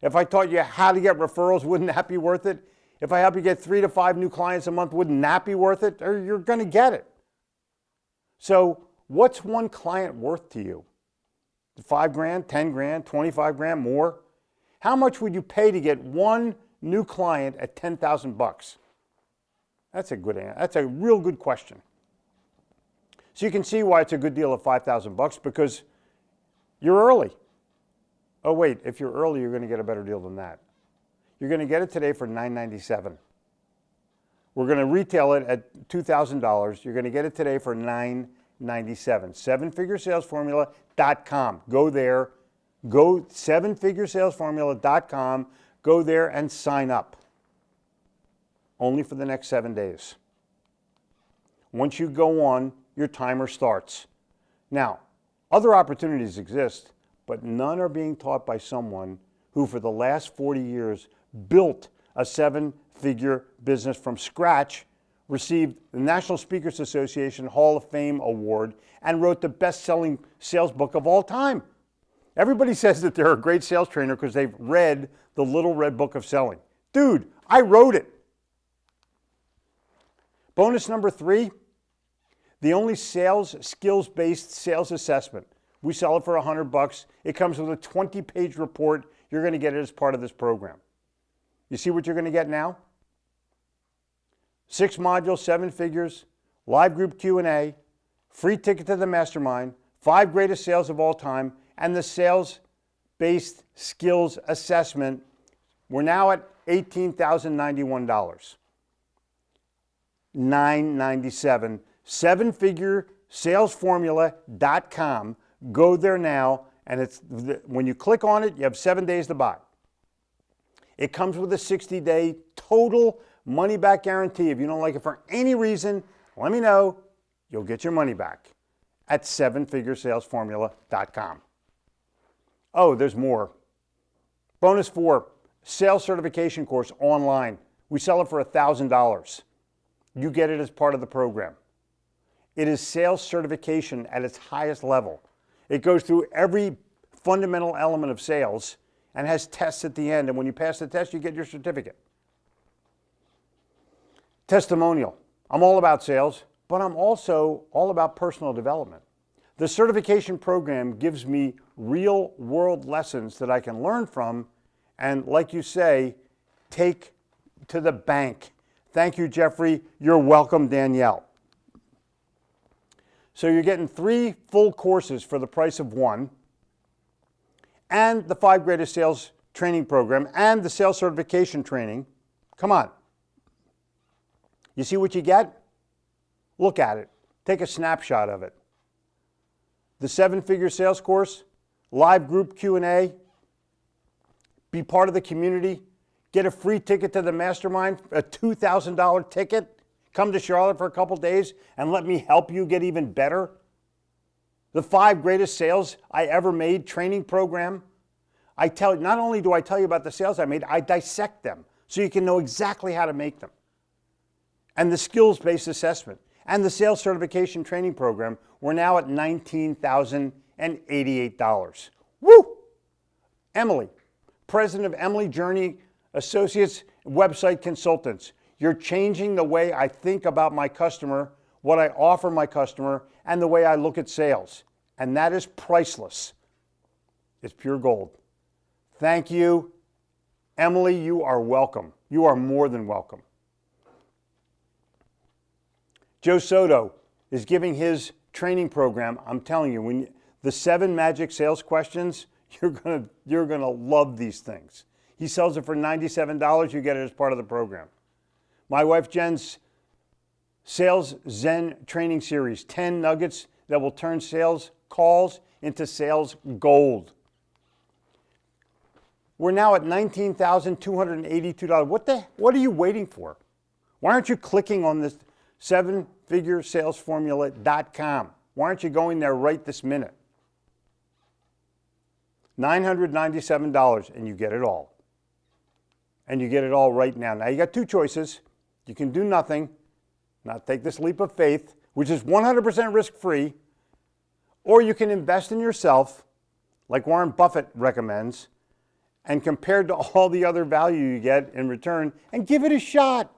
If I taught you how to get referrals, wouldn't that be worth it? If I help you get 3 to 5 new clients a month, wouldn't that be worth it? Or you're going to get it. So what's one client worth to you? $5,000, $10,000, $25,000, more? How much would you pay to get one new client at $10,000? That's a good answer. That's a real good question. So you can see why it's a good deal of $5,000 because you're early. Oh wait, if you're early, you're going to get a better deal than that. You're going to get it today for $997. We're going to retail it at $2,000. You're going to get it today for $997. 7figuresalesformula.com. Go there. Go 7figuresalesformula.com. Go there and sign up. Only for the next 7 days. Once you go on, your timer starts. Now, other opportunities exist, but none are being taught by someone who for the last 40 years built a 7-figure business from scratch, received the National Speakers Association Hall of Fame Award, and wrote the best-selling sales book of all time. Everybody says that they're a great sales trainer because they've read the Little Red Book of Selling. Dude, I wrote it. Bonus number 3, the only skills-based sales assessment. We sell it for $100. It comes with a 20-page report. You're going to get it as part of this program. You see what you're going to get now? 6 modules, 7 figures, live group Q&A, free ticket to the mastermind, 5 greatest sales of all time, and the sales-based skills assessment. We're now at $18,091. $997. Sevenfiguresalesformula.com. Go there now, and when you click on it, you have 7 days to buy. It comes with a 60-day total money-back guarantee. If you don't like it for any reason, let me know. You'll get your money back at sevenfiguresalesformula.com. Oh, there's more. Bonus 4, sales certification course online. We sell it for $1,000. You get it as part of the program. It is sales certification at its highest level. It goes through every fundamental element of sales and has tests at the end. And when you pass the test, you get your certificate. Testimonial. I'm all about sales, but I'm also all about personal development. The certification program gives me real world lessons that I can learn from and, like you say, take to the bank. Thank you, Jeffrey. You're welcome, Danielle. So you're getting 3 full courses for the price of 1, and the 5 greatest sales training program and the sales certification training. Come on. You see what you get? Look at it. Take a snapshot of it. The 7-figure sales course, live group Q&A, be part of the community, get a free ticket to the mastermind, a $2,000 ticket, come to Charlotte for a couple days and let me help you get even better. The 5 greatest sales I ever made training program. Not only do I tell you about the sales I made, I dissect them so you can know exactly how to make them. And the skills-based assessment and the sales certification training program, we're now at $19,088. Woo! Emily, president of Emily Journey Associates Website Consultants. You're changing the way I think about my customer, what I offer my customer, and the way I look at sales. And that is priceless. It's pure gold. Thank you. Emily, you are welcome. You are more than welcome. Joe Soto is giving his training program. I'm telling you, the 7 magic sales questions, you're gonna love these things. He sells it for $97. You get it as part of the program. My wife Jen's Sales Zen training series, 10 nuggets that will turn sales calls into sales gold. We're now at $19,282. What are you waiting for? Why aren't you clicking on this sevenfiguresalesformula.com? Why aren't you going there right this minute? $997 and you get it all. And you get it all right now. Now you got 2 choices. You can do nothing, not take this leap of faith, which is 100% risk-free, or you can invest in yourself, like Warren Buffett recommends, and compared to all the other value you get in return, and give it a shot.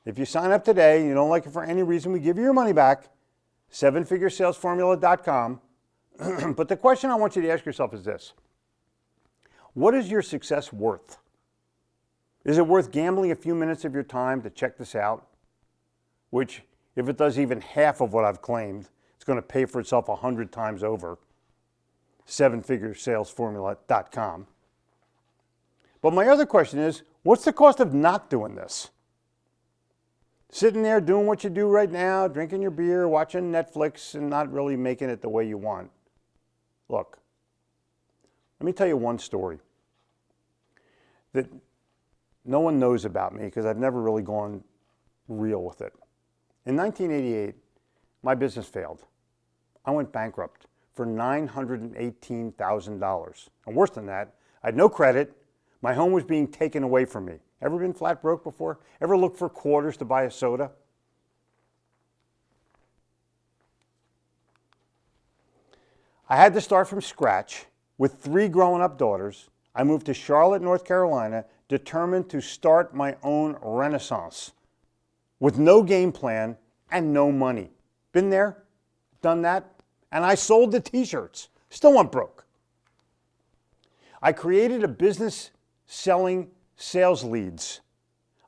If you sign up today and you don't like it for any reason, we give you your money back, sevenfiguresalesformula.com. But the question I want you to ask yourself is this: what is your success worth? Is it worth gambling a few minutes of your time to check this out? Which, if it does even half of what I've claimed, it's going to pay for itself 100 times over. sevenfiguresalesformula.com. But my other question is, what's the cost of not doing this? Sitting there doing what you do right now, drinking your beer, watching Netflix, and not really making it the way you want. Look, let me tell you one story that no one knows about me because I've never really gone real with it. In 1988, my business failed. I went bankrupt for $918,000. And worse than that, I had no credit. My home was being taken away from me. Ever been flat broke before? Ever looked for quarters to buy a soda? I had to start from scratch with 3 growing-up daughters. I moved to Charlotte, North Carolina, determined to start my own renaissance with no game plan and no money. Been there, done that, and I sold the t-shirts. Still went broke. I created a business selling sales leads.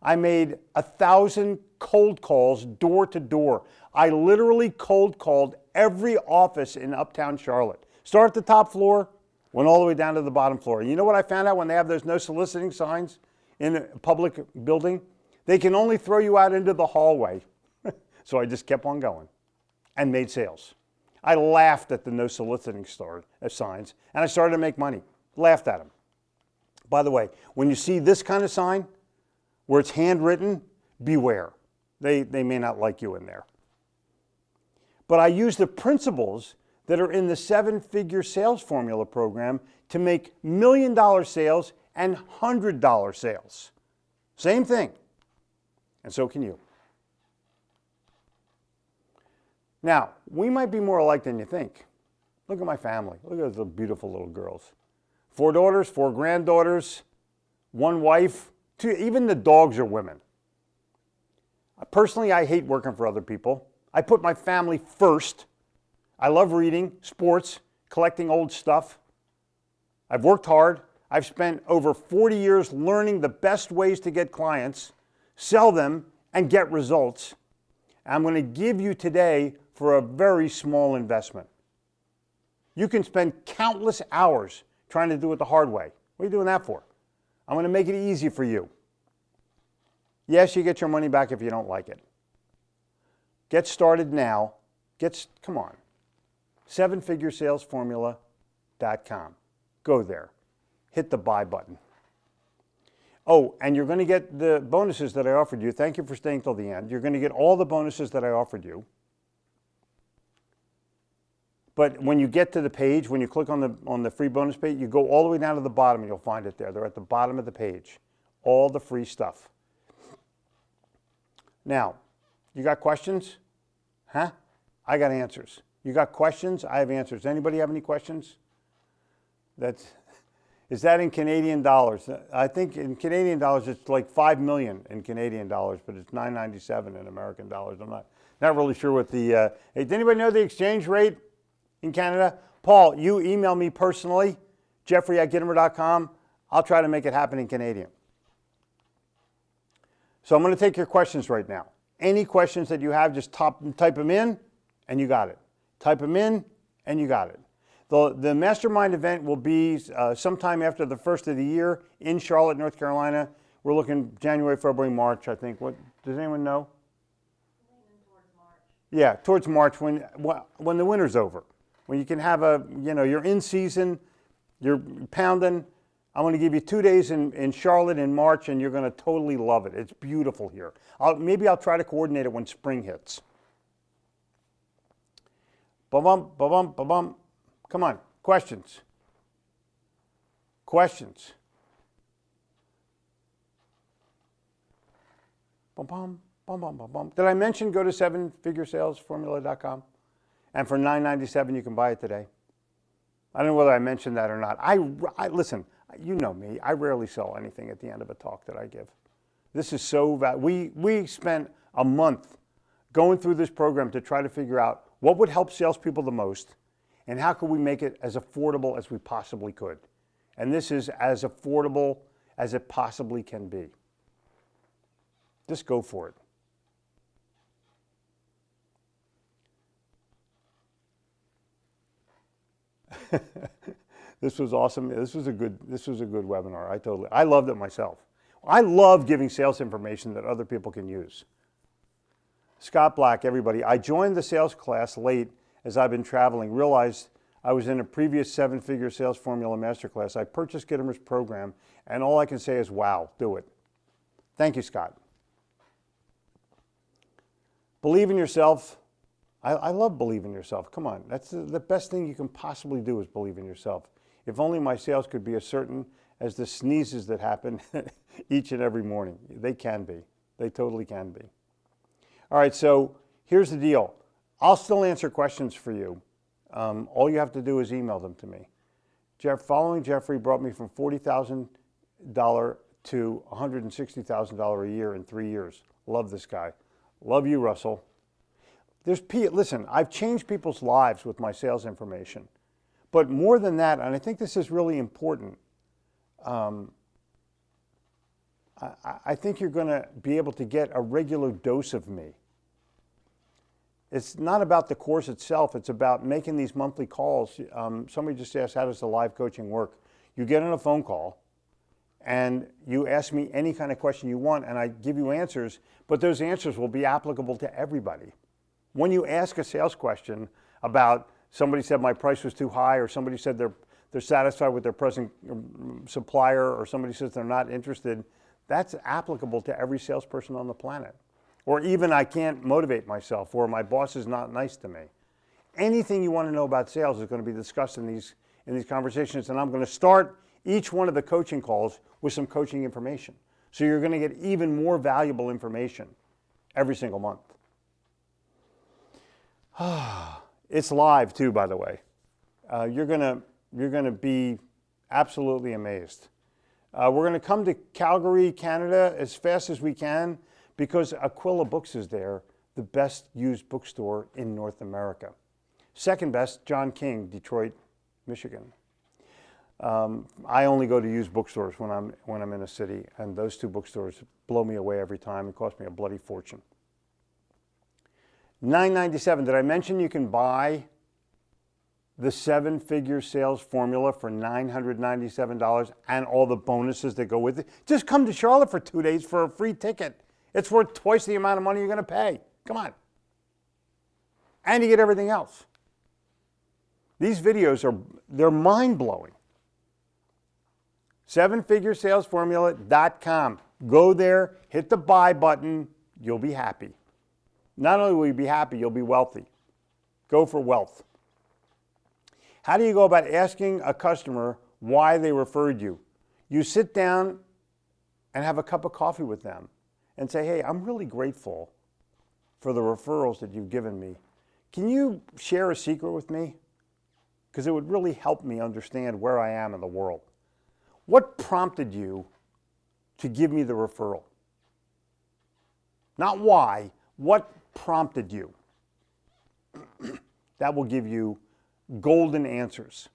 I made 1,000 cold calls door to door. I literally cold called every office in uptown Charlotte. Start at the top floor, went all the way down to the bottom floor. And you know what I found out when they have those no soliciting signs? in a public building, they can only throw you out into the hallway. So I just kept on going and made sales. I laughed at the no soliciting signs, and I started to make money. Laughed at them. By the way, when you see this kind of sign, where it's handwritten, beware. They may not like you in there. But I use the principles that are in the 7-figure sales formula program to make $1 million sales and $100 sales. Same thing. And so can you. Now, we might be more alike than you think. Look at my family. Look at those beautiful little girls. 4 daughters, 4 granddaughters, 1 wife, 2, even the dogs are women. Personally, I hate working for other people. I put my family first. I love reading, sports, collecting old stuff. I've worked hard. I've spent over 40 years learning the best ways to get clients, sell them, and get results. I'm going to give you today for a very small investment. You can spend countless hours trying to do it the hard way. What are you doing that for? I'm going to make it easy for you. Yes, you get your money back if you don't like it. Get started now. Come on. 7figuresalesformula.com. Go there. Hit the buy button. Oh, and you're going to get the bonuses that I offered you. Thank you for staying till the end. You're going to get all the bonuses that I offered you. But when you get to the page, when you click on the free bonus page, you go all the way down to the bottom and you'll find it there. They're at the bottom of the page. All the free stuff. Now, you got questions? Huh? I got answers. You got questions? I have answers. Anybody have any questions? Is that in Canadian dollars? I think in Canadian dollars it's like 5 million in Canadian dollars, but it's $9.97 in American dollars. I'm not really sure what the. Hey, does anybody know the exchange rate in Canada? Paul, you email me personally, Jeffrey@Gitomer.com. I'll try to make it happen in Canadian. So I'm going to take your questions right now. Any questions that you have, just type them in, and you got it. Type them in, and you got it. The mastermind event will be sometime after the first of the year in Charlotte, North Carolina. We're looking January, February, March, I think. What does anyone know? Towards March. Yeah, towards March when the winter's over. When you can have you're in season, you're pounding. I'm going to give you 2 days in Charlotte in March, and you're going to totally love it. It's beautiful here. Maybe I'll try to coordinate it when spring hits. Ba-bum, ba-bum, ba-bum. Come on, questions. Questions. Bum, bum, bum, bum, bum. Did I mention go to 7figuresalesformula.com? And for $9.97 you can buy it today. I don't know whether I mentioned that or not. I listen, you know me. I rarely sell anything at the end of a talk that I give. This is so valuable. We spent a month going through this program to try to figure out what would help salespeople the most and how could we make it as affordable as we possibly could. And this is as affordable as it possibly can be. Just go for it. This was awesome. This was a good webinar. I loved it myself. I love giving sales information that other people can use. Scott Black, everybody. I joined the sales class late as I've been traveling, realized I was in a previous 7-figure sales formula masterclass. I purchased Gitomer's program, and all I can say is, wow, do it. Thank you, Scott. Believe in yourself. I love believe in yourself. Come on, that's the best thing you can possibly do is believe in yourself. If only my sales could be as certain as the sneezes that happen each and every morning. They can be. They totally can be. All right, so here's the deal. I'll still answer questions for you. All you have to do is email them to me. Following Jeffrey brought me from $40,000 to $160,000 a year in 3 years. Love this guy. Love you, Russell. Listen, I've changed people's lives with my sales information. But more than that, and I think this is really important, I think you're going to be able to get a regular dose of me. It's not about the course itself. It's about making these monthly calls. Somebody just asked, how does the live coaching work? You get on a phone call, and you ask me any kind of question you want, and I give you answers, but those answers will be applicable to everybody. When you ask a sales question about somebody said my price was too high, or somebody said they're satisfied with their present supplier, or somebody says they're not interested, that's applicable to every salesperson on the planet. Or even I can't motivate myself, or my boss is not nice to me. Anything you want to know about sales is going to be discussed in these conversations, and I'm going to start each one of the coaching calls with some coaching information. So you're going to get even more valuable information every single month. It's live too, by the way. You're gonna be absolutely amazed. We're going to come to Calgary, Canada as fast as we can because Aquila Books is there, the best used bookstore in North America. Second best, John King, Detroit, Michigan. I only go to used bookstores when I'm in a city, and those two bookstores blow me away every time. It costs me a bloody fortune. $9.97. Did I mention you can buy the 7-figure sales formula for $997 and all the bonuses that go with it? Just come to Charlotte for 2 days for a free ticket. It's worth twice the amount of money you're going to pay. Come on. And you get everything else. These videos they're mind-blowing. 7figuresalesformula.com. Go there, hit the buy button, you'll be happy. Not only will you be happy, you'll be wealthy. Go for wealth. How do you go about asking a customer why they referred you? You sit down and have a cup of coffee with them and say, hey, I'm really grateful for the referrals that you've given me. Can you share a secret with me? Because it would really help me understand where I am in the world. What prompted you to give me the referral? Not why, what prompted you? That will give you golden answers.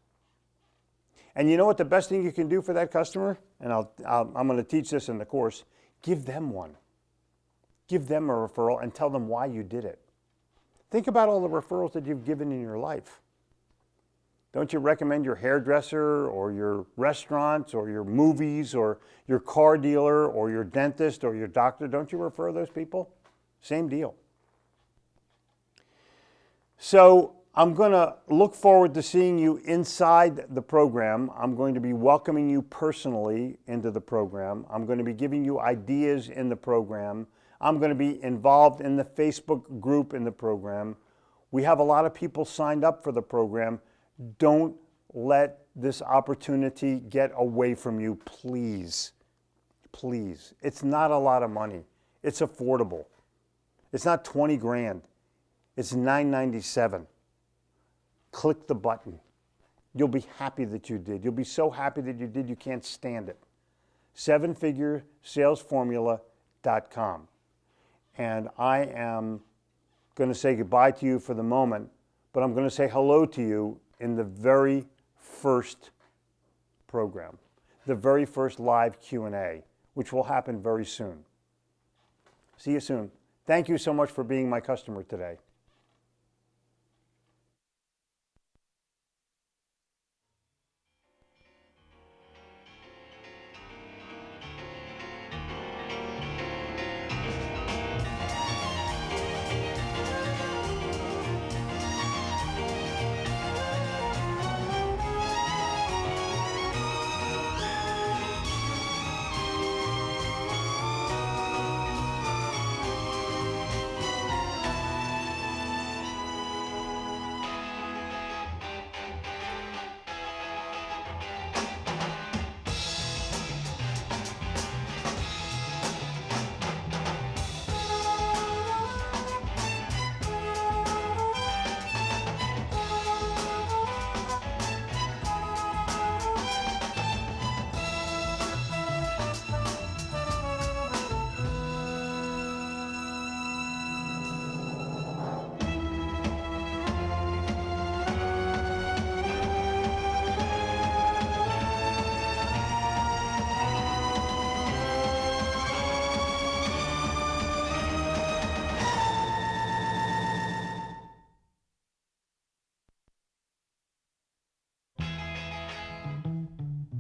And you know what the best thing you can do for that customer? And I'm going to teach this in the course. Give them one. Give them a referral and tell them why you did it. Think about all the referrals that you've given in your life. Don't you recommend your hairdresser or your restaurants or your movies or your car dealer or your dentist or your doctor? Don't you refer those people? Same deal. So I'm going to look forward to seeing you inside the program. I'm going to be welcoming you personally into the program. I'm going to be giving you ideas in the program. I'm going to be involved in the Facebook group in the program. We have a lot of people signed up for the program. Don't let this opportunity get away from you, please. Please. It's not a lot of money. It's affordable. It's not 20 grand. It's $9.97. Click the button. You'll be happy that you did. You'll be so happy that you did, you can't stand it. 7figuresalesformula.com. And I am going to say goodbye to you for the moment, but I'm going to say hello to you in the very first program, the very first live Q&A, which will happen very soon. See you soon. Thank you so much for being my customer today.